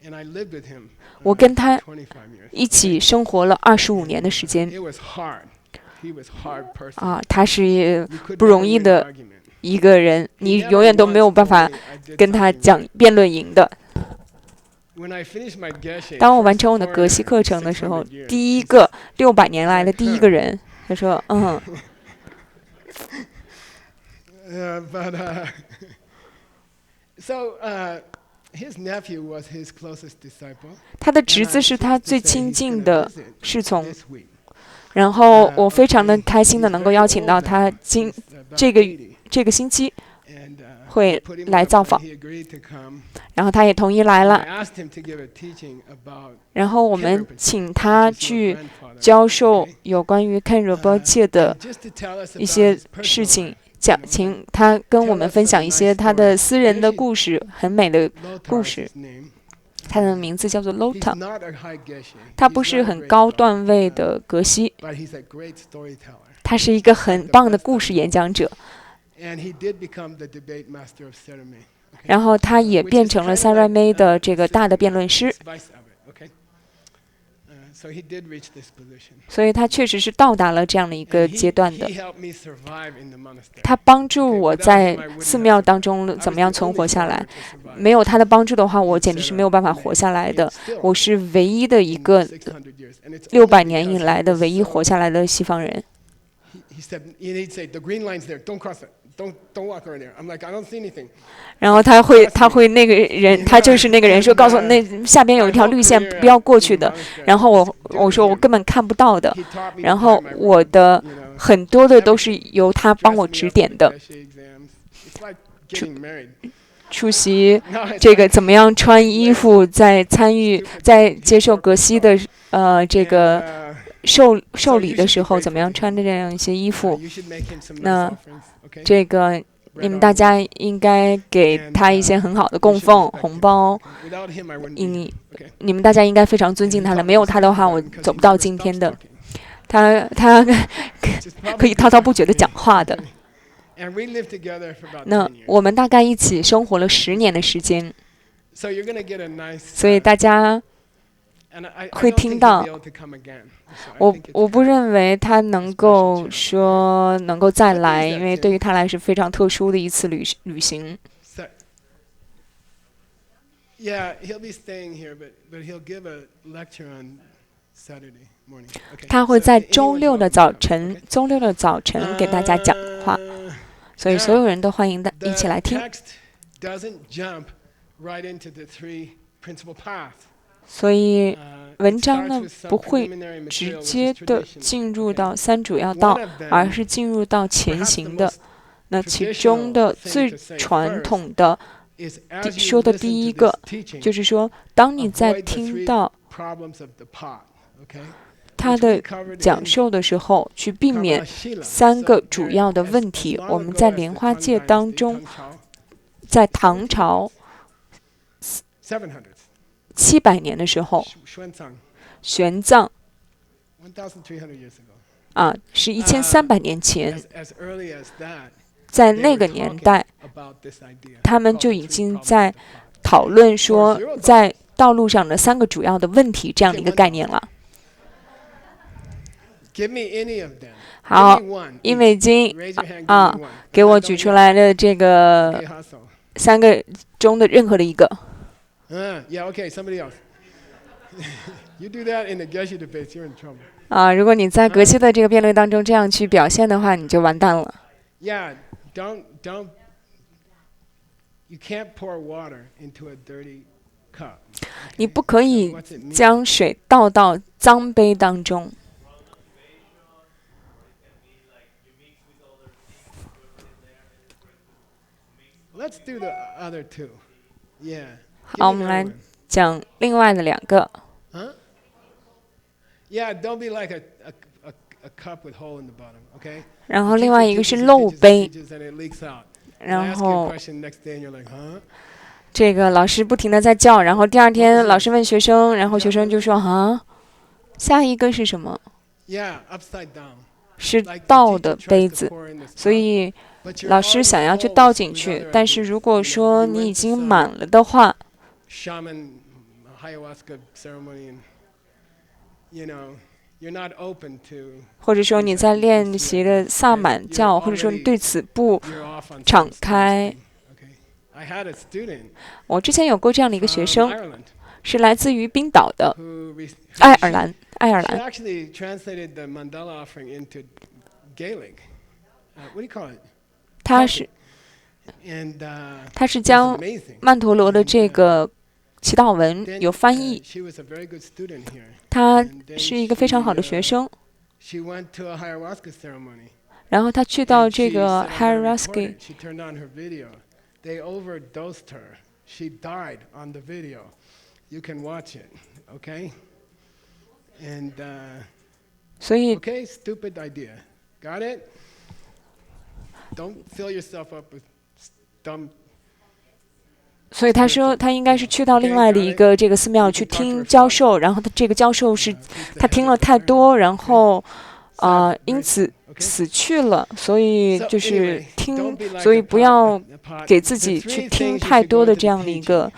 and I lived with him. 我跟他 25 years. 一起生活了25年的时间 It was hard. He was hard person. 啊，他是 You could 不 never 容易 win 的 argument. 一个人， He 你 never 永远都没有 once 办法 told me I did 跟他 something 讲 wrong. 辩论赢的。 When I finished my geshe, 当我完 first 成我的格西 foreigner 课 in 程的时候， 600 years, 第一个600年来的第一个人，他说：“嗯， but so his nephew was his closest disciple. 他的 And 侄 I'm 子是 pleased 他 to 最 say 亲 he's 近 gonna 的 visit 侍从。 this week. 然后我非常的开心的能够邀请到 He's 他 very old now. He's about 这个 80. 这个星期， And, 会 I put him on 来 a 造 plane. 访， He agreed to come. 然后他也同意来 And I 了。 asked him to give a teaching about 然后我 Ken 们 Rinpoche, 请他 which is your 去 grandfather, 教授 okay? 有关于 Ken Rinpoche 的 And just to tell us 一 about 些 his 事 personal 情 life,，请他跟我们分享一些他的私人的故事，很美的 Lothar 故 is 事 his。name. 他的名字叫做 He's Lota， not a high geshe. 他 He's 不是 not a 很 great 高 scholar, 段位的格西， but he's a great storyteller. 他是一个很棒的故事演讲者。 And he did become the debate master of Sereme. Okay? 然后他也 Which 变 is 成了 kinda 萨瑞 like, 梅的这个大的辩论师， Vice of it, okay? So he did reach this position. 所以他确实是到达了这样的一个 And 阶段的 he。helped me survive in the monastery. 他帮助我在寺庙当中怎么样存活下来。没有他的帮助的话，我简直是没有办法活下来的。我是唯一的一个600年以来的唯一活下来的西方人。 He said, he'd say, the green line's there, don't cross it. Don't walk around there. I'm like, I don't see anything. 然后他会那个人，他就是那个人说，告诉我那下边有一条绿线，不要过去的。然后我说我根本看不到的。 He taught me 然 to 后 buy my 我 robe, 的 you know, 很多的都是由他帮我指点的。出席这个怎么样穿衣服，在接受格西的这个受礼的时候，怎么样穿的这样一些衣服。那这个你们大家应该给他一些很好的供奉红包。你们大家应该非常尊敬他的，没有他的话，我走不到今天的。他可以滔滔不绝的讲话的。那我们大概一起生活了10年的时间，所以大家会听到，我不认为他能够再来，因为对于他来是非常特殊的一次旅行。他会在周六的早晨给大家讲话。所以所有人都欢迎一起来听。所以文章呢不会直接的进入到3主要道，而是进入到前行的。那其中的最传统的说的第一个，就是说，当你在听到他的讲授的时候，去避免3个主要的问题。我们在莲花戒当中，在唐朝700年的时候，玄奘是1300年前，在那个年代，他们就已经在讨论说，在道路上的3个主要的问题这样的一个概念了。好，伊美金给我举出来的这个3个中的任何的一个。如果你在格西的这个辩论当中这样去表现的话，你就完蛋了。你不可以将水倒到脏杯当中。好，我们来讲另外的2个。然后另外一个是漏杯，然后这个老师不停地在叫，然后第2天老师问学生，然后学生就说下一个是什么？是倒的杯子，所以老师想要去倒进去，但是如果说你已经满了的话，或者说你在练习的萨满教，或者说你对此不敞开。我之前有过这样的一个学生，是来自于冰岛的爱尔兰。他是将曼陀罗的这个祈祷文有翻译。他是一个非常好的学生。然后他去到这个 Ayahuasca。They overdosed her. She died on the video. You can watch it, okay? And okay, stupid idea. Got it? Don't fill yourself up with dumb. 所以他说他应该是去到另外的一个这个寺庙去听教授，然后他这个教授是他听了太多，然后因此死去了，所以就是所以不要给自己去听太多的这样的一个。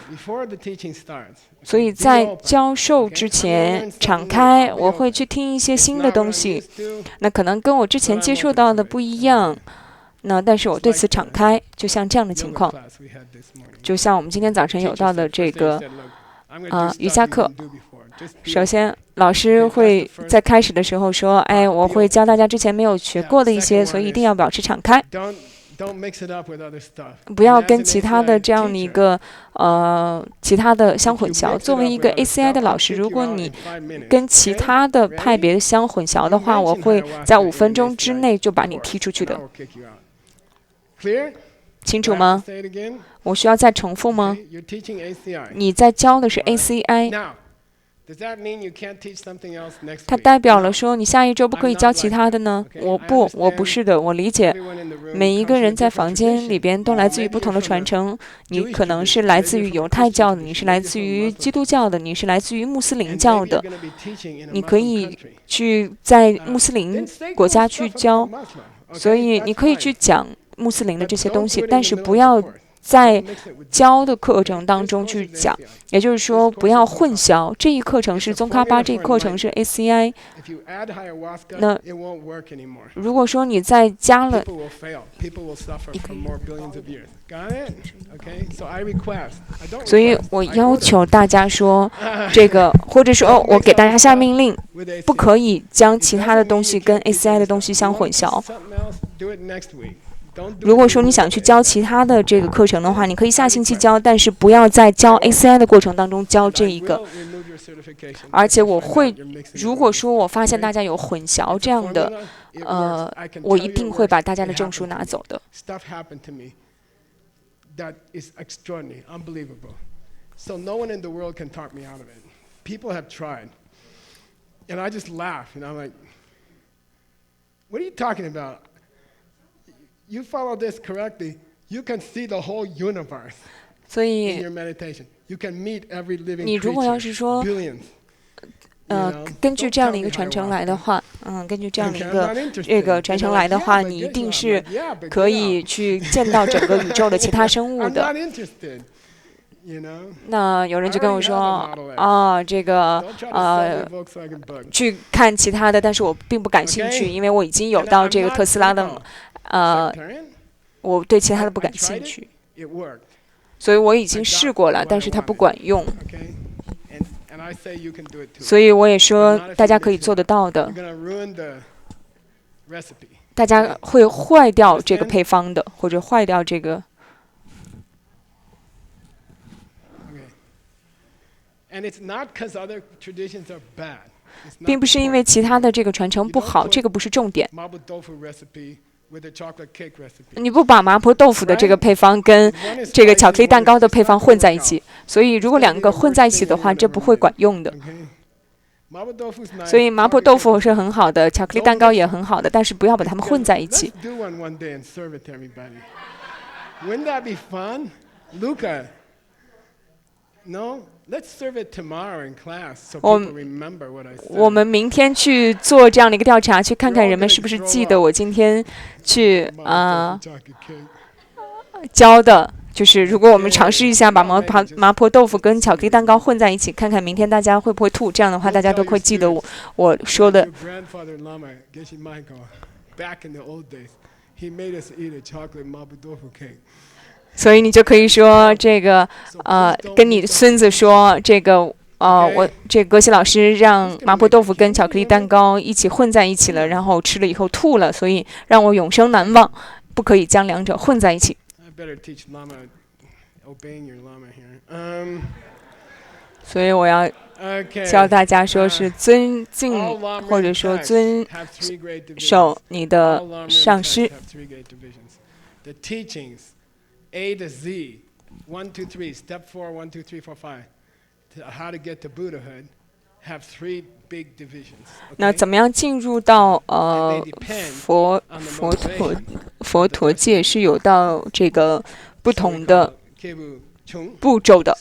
所以在教授之前敞开，我会去听一些新的东西，那可能跟我之前接触到的不一样，那但是我对此敞开，就像这样的情况，就像我们今天早晨有到的这个瑜伽课。首先老师会在开始的时候说，我会教大家之前没有学过的一些，所以一定要保持敞开。不要跟其他的这样的一个其他的相混淆。作为一个 ACI 的老师，如果你跟其他的派别相混淆的话，我会在5分钟之内就把你踢出去的。清楚吗？我需要再重复吗？你在教的是 ACI。它代表了说你下一周不可以教其他的呢？我不是的，我理解。每一个人在房间里边都来自于不同的传承，你可能是来自于犹太教的，你是来自于基督教的，你是来自于穆斯林教的。你可以去在穆斯林国家去教，所以你可以去讲穆斯林的这些东西，但是不要在教的课程当中去讲，也就是说不要混淆。这一课程是宗喀巴，这一课程是 ACI。那如果说你再加了，所以我要求大家说，这个或者说我给大家下命令，不可以将其他的东西跟 ACI 的东西相混淆。如果说你想去教其他的这个课程的话，你可以下星期教，但是不要在教 ACI 的过程当中教这一个。而且我会，如果说我发现大家有混淆这样的，我一定会把大家的证书拿走的。So no one in the world can talk me out of it. People have tried. And I just laugh, and I'm like, what are you talking about? You follow this correctly, you can see the whole universe in your meditation. You can meet every living creature, billions. 根据这样的一个传承来的话，根据这样的一个传承来的话，你一定是可以去见到整个宇宙的其他生物的。那有人就跟我说这个去看其他的，但是我并不感兴趣，因为我已经有到这个特斯拉的我对其他的不感兴趣，所以我已经试过了，但是它不管用。所以我也说大家可以做得到的，大家会坏掉这个配方的，或者坏掉这个。并不是因为其他的这个传承不好，这个不是重点。你不把麻婆豆腐的这个配方跟这个巧克力蛋糕的配方混在一起，所以如果两个混在一起的话，这不会管用的。所以麻婆豆腐是很好的，巧克力蛋糕也很好的，但是不要把它们混在一起。我们明天去做这样的一个调查，去看看人们是不是记得我今天去教的。就是如果我们尝试一下把麻婆豆腐跟巧克力蛋糕混在一起，看看明天大家会不会吐。这样的话，大家都会记得我说的。所以你就可以说这个跟你孙子说这个我这个格西老师让麻婆豆腐跟巧克力蛋糕一起混在一起了，然后吃了以后吐了，所以让我永生难忘，不可以将两者混在一起。所以我要教大家说是尊敬或者说遵守你的上师。A to Z, 1, 2, 3, step 4, 1, 2, 3, 4, 5, how to get to Buddhahood, have 3 big divisions. 那怎么样进入到佛陀界是有到这个不同的步骤的。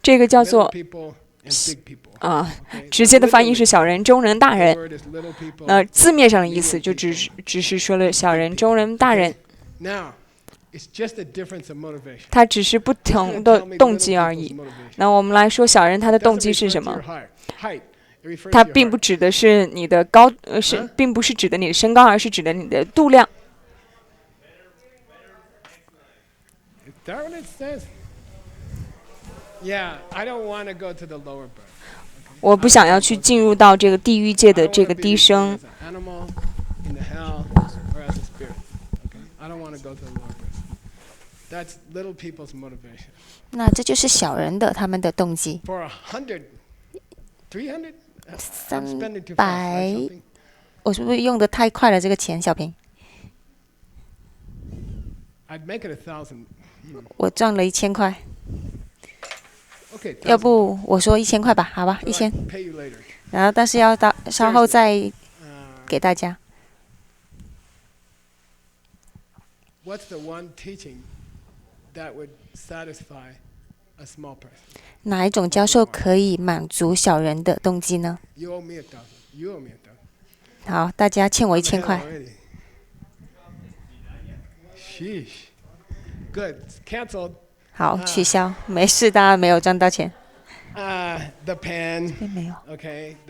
这个叫做直接的翻译是小人、中人、大人。字面上的意思就只是说了小人、中人、大人。它只是不同的动机而已。那我们来说小人，他的动机是什么？它并不指的是你的并不是指的你的身高，而是指的你的度量。我不想要去进入到这个地狱界的这个低声。那这就是小人的他们的动机。300，我是不是用的太快了？这个钱，小平。我赚了1000块。要不我说1000块吧，好吧，1000。然后但是要稍后再给大家。哪一种教授可以满足小人的动机呢？好，大家欠我1000块。好，取消，没事，大家没有赚到钱。这边没有。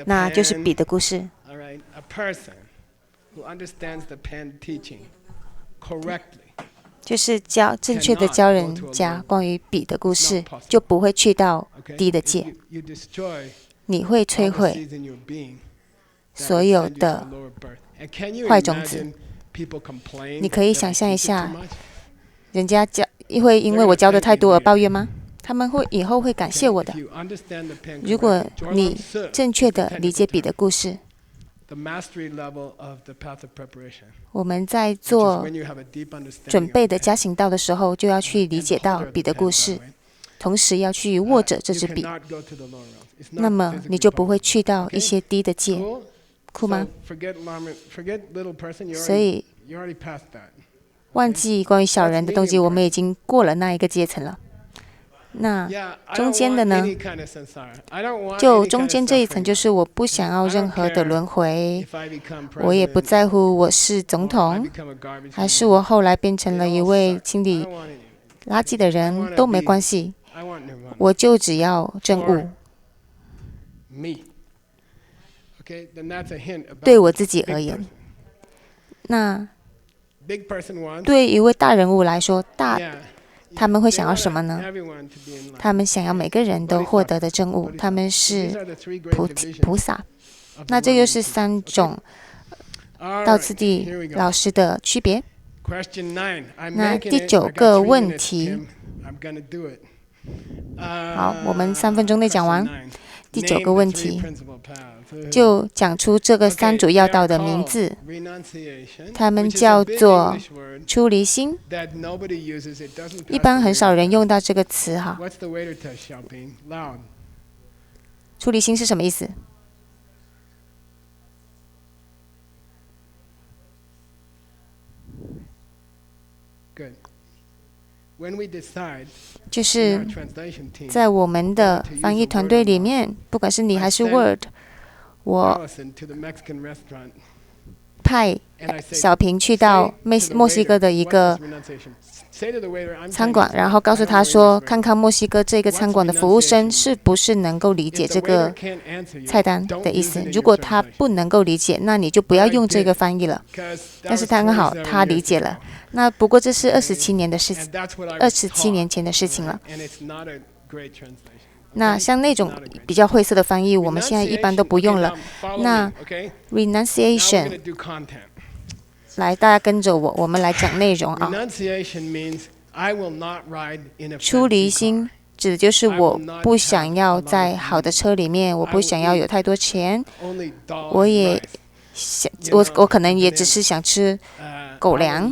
那就是笔的故事。就是正确的教人家关于笔的故事，就不会去到低的界。你会摧毁所有的坏种子。你可以想象一下，人家会因为我教的太多而抱怨吗？他们以后会感谢我的。如果你正确的理解笔的故事，我们在做准备的加行道的时候，就要去理解到笔的故事，同时要去握着这支笔，那么你就不会去到一些低的界。酷吗？所以忘记关于小人的动机，我们已经过了那一个阶层了。那中间的呢？就中间这一层，就是我不想要任何的轮回，我也不在乎我是总统，还是我后来变成了一位清理垃圾的人，都没关系，我就只要证悟。对我自己而言，那对一位大人物来说，他们会想要什么呢？他们想要每个人都获得的证悟，他们是菩萨。那这就是3种道次第老师的区别。那第9个问题，好，我们3分钟内讲完。第9个问题，就讲出这个3主要道的名字，他们叫做出离心。一般很少人用到这个词哈。出离心是什么意思？就是在我们的翻译团队里面，不管是你还是 Word， 我派小平去到墨西哥的一个餐馆，然后告诉他说，看看墨西哥这个餐馆的服务生是不是能够理解这个菜单的意思。如果他不能够理解，那你就不要用这个翻译了。但是他很好，他理解了。那不过这是27年前的事情了。那像那种比较晦涩的翻译，我们现在一般都不用了。那 renunciation， 来，大家跟着我，我们来讲内容啊。出离心指的就是我不想要在好的车里面，我不想要有太多钱，我可能也只是想吃狗粮，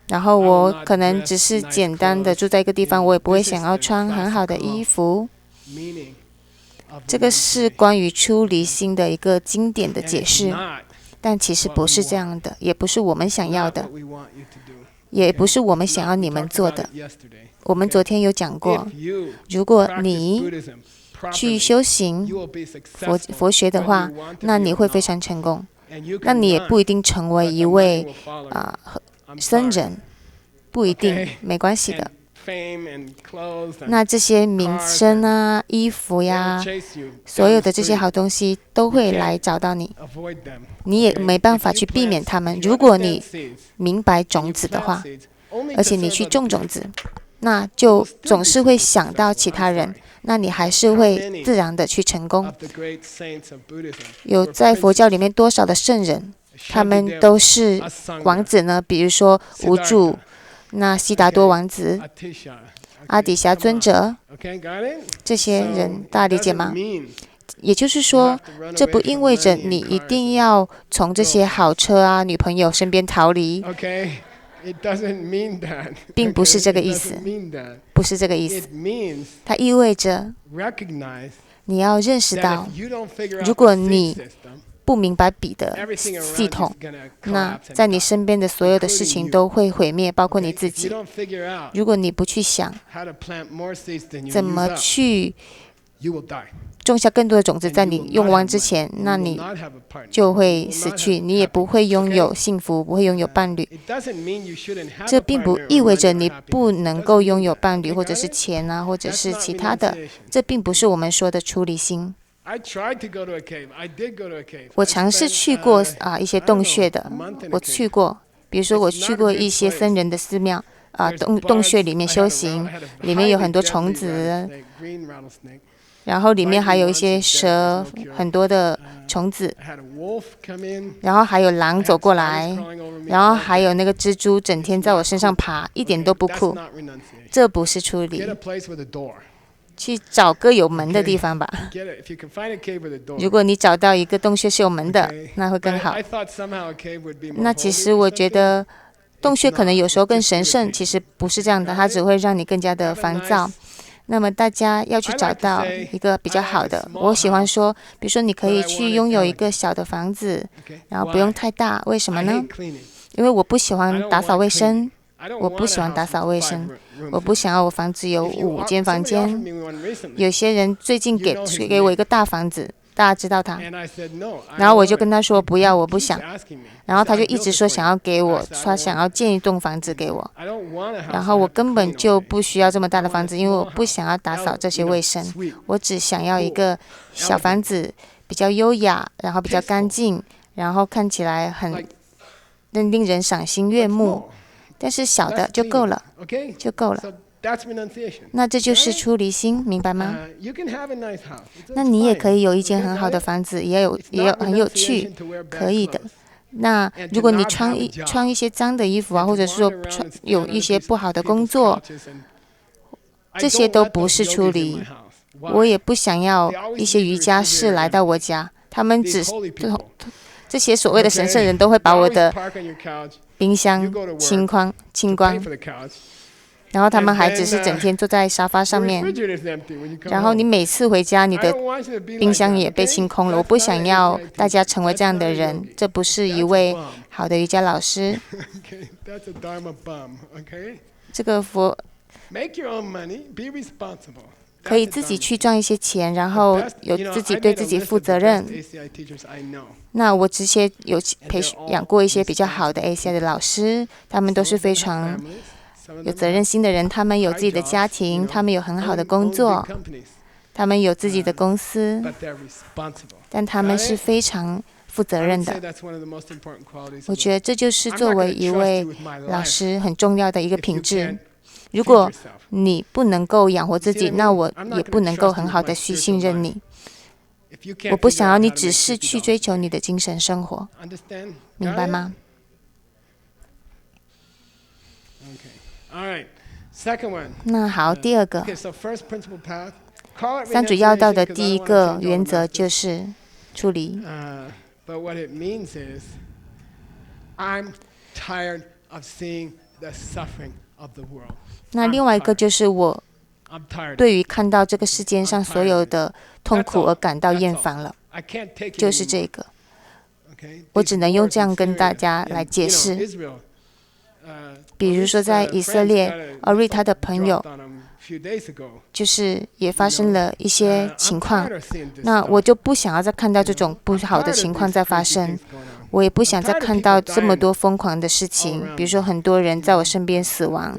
然后我可能只是简单的住在一个地方，我也不会想要穿很好的衣服。这个是关于出离心的一个经典的解释，但其实不是这样的，也不是我们想要的，也不是我们想要你们做的。我们昨天有讲过，如果你去修行佛学的话，那你会非常成功。那你也不一定成为一位僧人，不一定，没关系的。那这些名声啊、衣服呀，所有的这些好东西都会来找到你，你也没办法去避免他们。如果你明白种子的话，而且你去种种子，那就总是会想到其他人，那你还是会自然的去成功。有在佛教里面多少的圣人，他们都是王子呢？比如说无主，那悉达多王子、阿底峡尊者，这些人大家理解吗？也就是说，这不意味着你一定要从这些好车啊、女朋友身边逃离，并不是这个意思，不是这个意思。它意味着你要认识到，如果你不明白笔的系统，那在你身边的所有的事情都会毁灭，包括你自己。如果你不去想怎么去种下更多的种子，在你用完之前，那你就会死去，你也不会拥有幸福，不会拥有伴侣。这并不意味着你不能够拥有伴侣，或者是钱啊，或者是其他的。这并不是我们说的出离心。我尝试去过一些洞穴的，我去过，比如说我去过一些僧人的寺庙洞穴里面修行，里面有很多虫子。然后里面还有一些蛇，很多的虫子，然后还有狼走过来，然后还有那个蜘蛛整天在我身上爬，一点都不酷。这不是出离。去找个有门的地方吧。如果你找到一个洞穴是有门的，那会更好。那其实我觉得洞穴可能有时候更神圣，其实不是这样的，它只会让你更加的烦躁。那么大家要去找到一个比较好的。我喜欢说，比如说你可以去拥有一个小的房子，然后不用太大。为什么呢？因为我不喜欢打扫卫生，我不喜欢打扫卫生，我不想要我房子有5间房间。有些人最近给我一个大房子，大家知道他，然后我就跟他说不要，我不想，然后他就一直说想要给我，他想要建一栋房子给我，然后我根本就不需要这么大的房子，因为我不想要打扫这些卫生，我只想要一个小房子，比较优雅，然后比较干净，然后看起来很令人赏心悦目，但是小的就够了，就够了。那这就是出离心，明白吗？那你也可以有一间很好的房子，也很有趣，可以的。那如果你穿一些脏的衣服啊，或者是说有一些不好的工作，这些都不是出离。我也不想要一些瑜伽士来到我家，他们这些所谓的神圣人都会把我的冰箱清光。然后他们还只是整天坐在沙发上面，然后你每次回家，你的冰箱也被清空了。我不想要大家成为这样的人，这不是一位好的瑜伽老师。这个佛可以自己去赚一些钱，然后有自己对自己负责任。那我之前有培养过一些比较好的 ACI 的老师，他们都是非常有责任心的人，他们有自己的家庭，他们有很好的工作，他们有自己的公司，但他们是非常负责任的。我觉得这就是作为一位老师很重要的一个品质。如果你不能够养活自己，那我也不能够很好的去信任你。我不想要你只是去追求你的精神生活，明白吗？那好，第二个，三主要道的第一个原则就是出离。那另外一个就是我对于看到这个世界上所有的痛苦而感到厌烦了，就是这个。我只能用这样跟大家来解释。比如说在以色列，奥瑞他的朋友就是也发生了一些情况，那我就不想要再看到这种不好的情况再发生，我也不想再看到这么多疯狂的事情，比如说很多人在我身边死亡，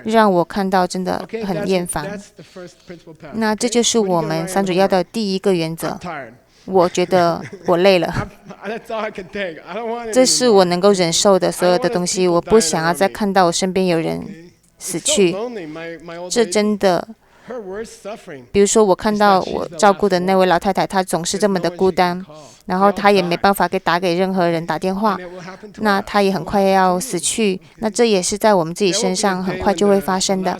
让我看到真的很厌烦。那这就是我们三主要的第一个原则。我觉得我累了，这是我能够忍受的所有的东西，我不想要再看到我身边有人死去。这真的，比如说我看到我照顾的那位老太太，她总是这么的孤单，然后她也没办法打给任何人打电话，那她也很快要死去，那这也是在我们自己身上很快就会发生的。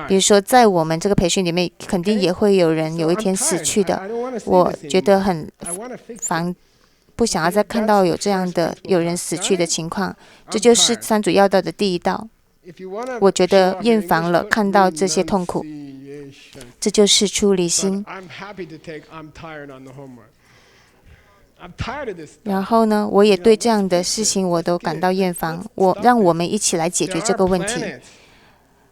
比如说在我们这个培训里面，肯定也会有人有一天死去的。我觉得很不想要再看到有这样的有人死去的情况，这就是三主要道的第一道。我觉得厌烦了看到这些痛苦，这就是出离心。然后呢，我也对这样的事情我都感到厌烦。让我们一起来解决这个问题。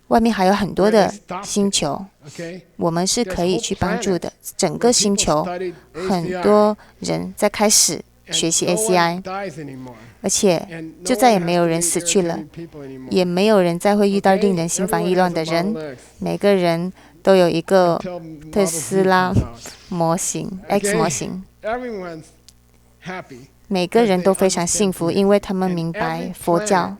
外面还有很多的星球，我们是可以去帮助的。整个星球，很多人在开始学习 ACI， 而且就再也没有人死去了，也没有人再会遇到令人心烦意乱的人。每个人都有一个特斯拉模型 X 模型，每个人都非常幸福，因为他们明白佛教。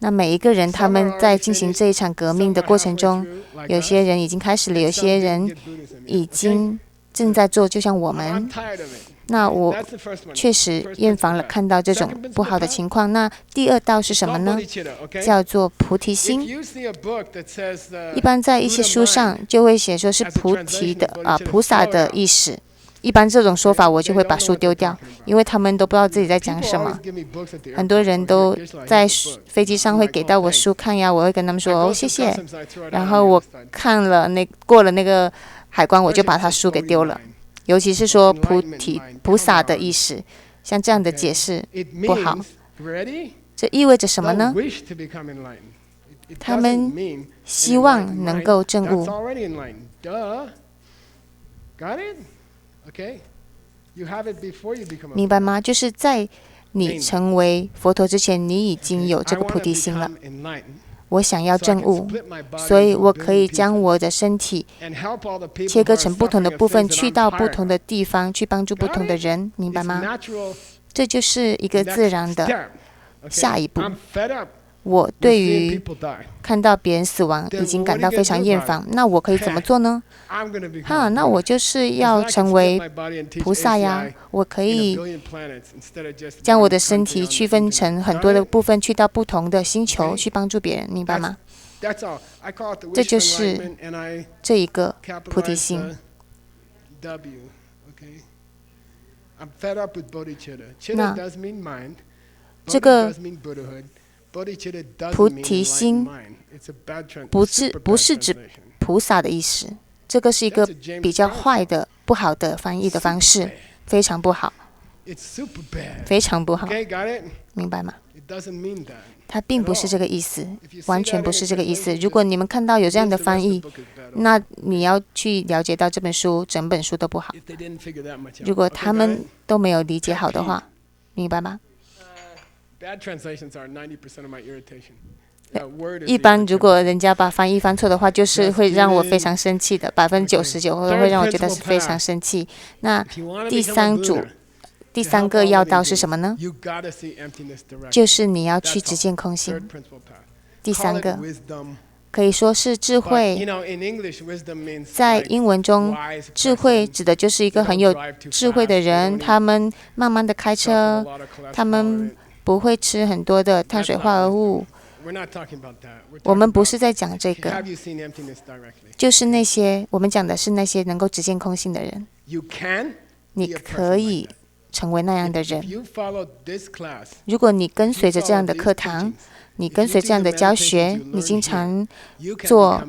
那每一个人他们在进行这一场革命的过程中，有些人已经开始了，有些人已经正在做，就像我们。那我确实厌烦了看到这种不好的情况。那第二道是什么呢？叫做菩提心。一般在一些书上就会写说是菩提的菩萨的意识。一般这种说法我就会把书丢掉，因为他们都不知道自己在讲什么。很多人都在飞机上会给到我书看呀，我会跟他们说哦谢谢，然后我看了过了那个海关，我就把他书给丢了。尤其是说菩萨的意识，像这样的解释不好。这意味着什么呢？他们希望能够证悟。明白吗？就是在你成为佛陀之前，你已经有这个菩提心了。我想要证悟，所以我可以将我的身体切割成不同的部分，去到不同的地方，去帮助不同的人，明白吗？这就是一个自然的下一步。我对于看到别人死亡已经感到非常厌烦，那我可以怎么做呢？那我就是要成为菩萨呀！我可以将我的身体区分成很多的部分，去到不同的星球去帮助别人，明白吗？这就是这一个菩提心。那这个菩提心不是指菩萨的意思，这个是一个比较坏的、不好的翻译的方式，非常不好，非常不好，明白吗？它并不是这个意思，完全不是这个意思。如果你们看到有这样的翻译，那你要去了解到这本书，整本书都不好。如果他们都没有理解好的话，明白吗？一般如果人家把翻译翻错的话，就是会让我非常生气的，99%会让我觉得是非常生气。那第三个要道是什么呢？就是你要去直见空性。第三个可以说是智慧。在英文中，智慧指的就是一个很有智慧的人，他们慢慢的开车，他们不会吃很多的碳水化合物。我们不是在讲这个，就是那些我们讲的是那些能够直见空性的人。你可以成为那样的人。如果你跟随着这样的课堂，你跟随这样的教学，你经常做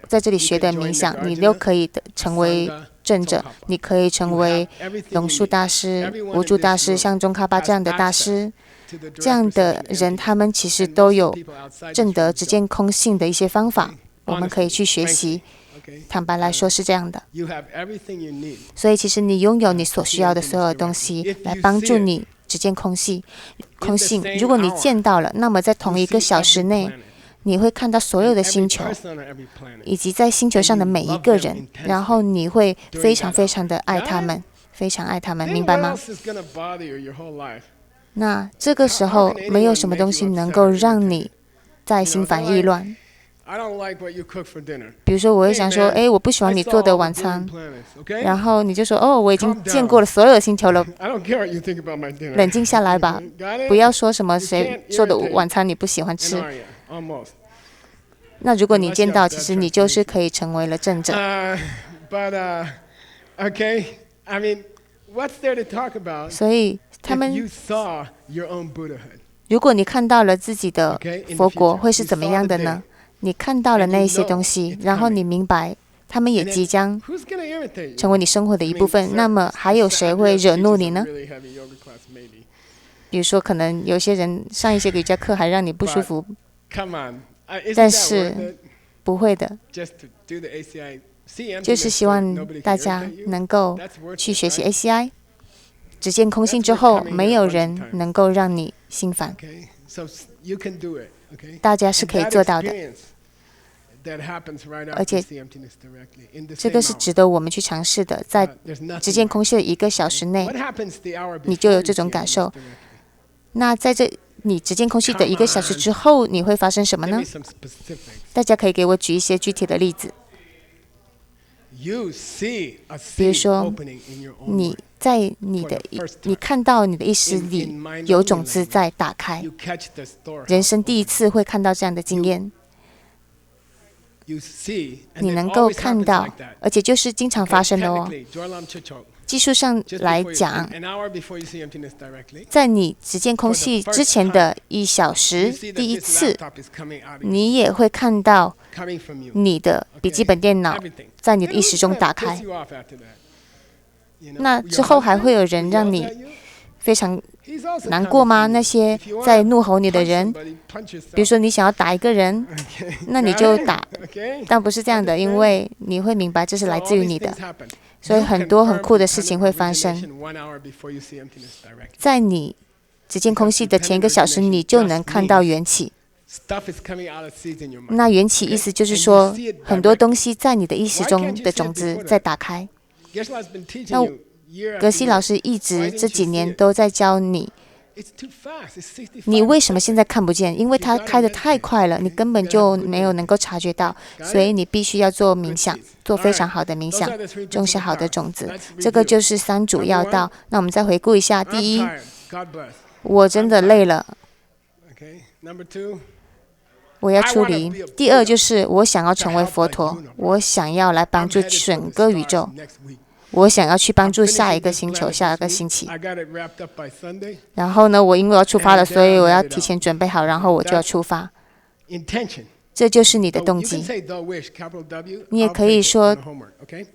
在这里学的冥想，你都可以成为证者。你可以成为龙树大师、无著大师、像宗喀巴这样的大师。这样的人，他们其实都有证得直见空性的一些方法，我们可以去学习。坦白来说是这样的。所以其实你拥有你所需要的所有东西，来帮助你直见空性。如果你见到了，那么在同一个小时内，你会看到所有的星球，以及在星球上的每一个人，然后你会非常非常的爱他们，非常爱他们，明白吗？那这个时候没有什么东西能够让你再心烦意乱。比如说我会想说，我不喜欢你做的晚餐，然后你就说，我已经见过了所有的星球了，冷静下来吧，不要说什么谁做的晚餐你不喜欢吃。那如果你见到，其实你就是可以成为了正者。所以他们，如果你看到了自己的佛国，会是怎么样的呢？你看到了那些东西，然后你明白他们也即将成为你生活的一部分，那么还有谁会惹怒你呢？比如说可能有些人上一些瑜伽课还让你不舒服，但是不会的，就是希望大家能够去学习 ACI， 只见空性之后，没有人能够让你心烦，大家是可以做到的。而且这个是值得我们去尝试的，在只见空性的1个小时内，你就有这种感受。那在你只见空性的1个小时之后，你会发生什么呢？大家可以给我举一些具体的例子。比如说，你看到你的意识里有种子在打开，人生第一次会看到这样的经验。你能够看到，而且就是经常发生的哦。技术上来讲，在你只见空隙之前的1小时，第一次，你也会看到你的笔记本电脑在你的意识中打开。那之后还会有人让你非常难过吗？那些在怒吼你的人，比如说你想要打一个人，那你就打，但不是这样的，因为你会明白这是来自于你的。所以很多很酷的事情会发生，在你只见空隙的前1个小时，你就能看到缘起。那缘起意思就是说，很多东西在你的意识中的种子在打开。那格西老师一直这几年都在教你，你为什么现在看不见？因为它开得太快了，你根本就没有能够察觉到，所以你必须要做冥想，做非常好的冥想，种下好的种子。这个就是3主要道。那我们再回顾一下：第一，我真的累了，我要出离；第二，就是我想要成为佛陀，我想要来帮助整个宇宙。我想要去帮助下一个星球，下一个星期。然后呢，我因为要出发了，所以我要提前准备好，然后我就要出发。这就是你的动机。你也可以说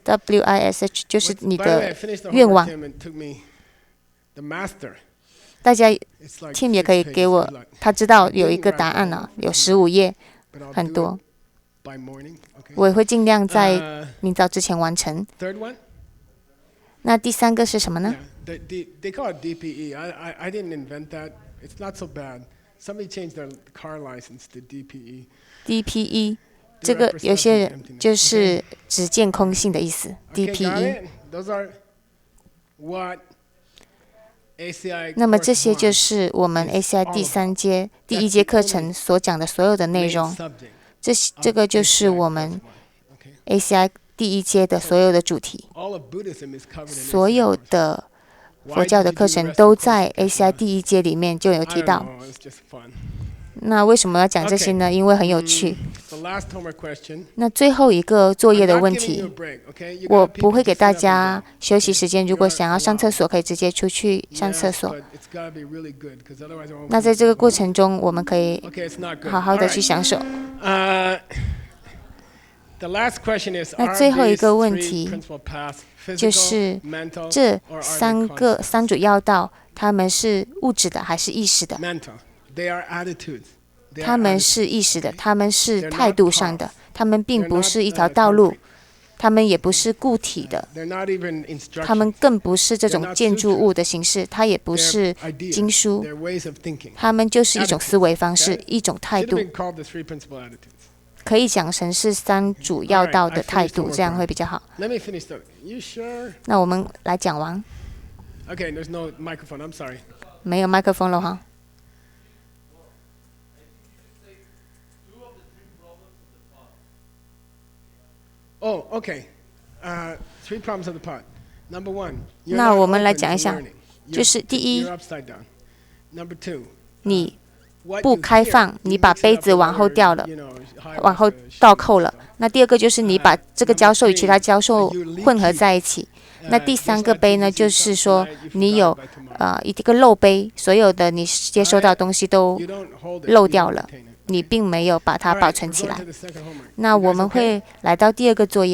WISH 就是你的愿望。大家 Tim 也可以给我，他知道有一个答案啊，有15页，很多。我也会尽量在明早之前完成。那第3个是什么呢？ They call it DPE. I didn't invent that. It's not so bad. Somebody changed their car license to DPE. DPE 这个有些人就是只见空性的意思。DPE。那么这些就是我们 ACI 第1节课程所讲的所有的内容。这个就是我们 ACI第1节的所有的主题，所有的佛教的课程都在 ACI 第1节里面就有提到。那为什么要讲这些呢？因为很有趣。那最后一个作业的问题，我不会给大家休息时间，如果想要上厕所可以直接出去上厕所。那在这个过程中，我们可以好好的去享受。那最后一个问题就是这3主要道，他们是物质的还是意识的？他们是意识的，他们是态度上的，他们并不是一条道路，他们也不是固体的，他们更不是这种建筑物的形式，它也不是经书，他们就是一种思维方式，一种态度。可以讲成是3主要道的态度，这样会比较好。那我们来讲完。没有麦克风了哈。Oh, okay. Three problems of the pot. Number one, 那我们来讲一下，就是第一， Number two, 你不开放，你把杯子往后掉了，往后倒扣了。那第二个就是你把这个教授与其他教授混合在一起。那第三个杯呢，就是说你有一个漏杯，所有的你接收到的东西都漏掉了，你并没有把它保存起来。那我们会来到第二个作业。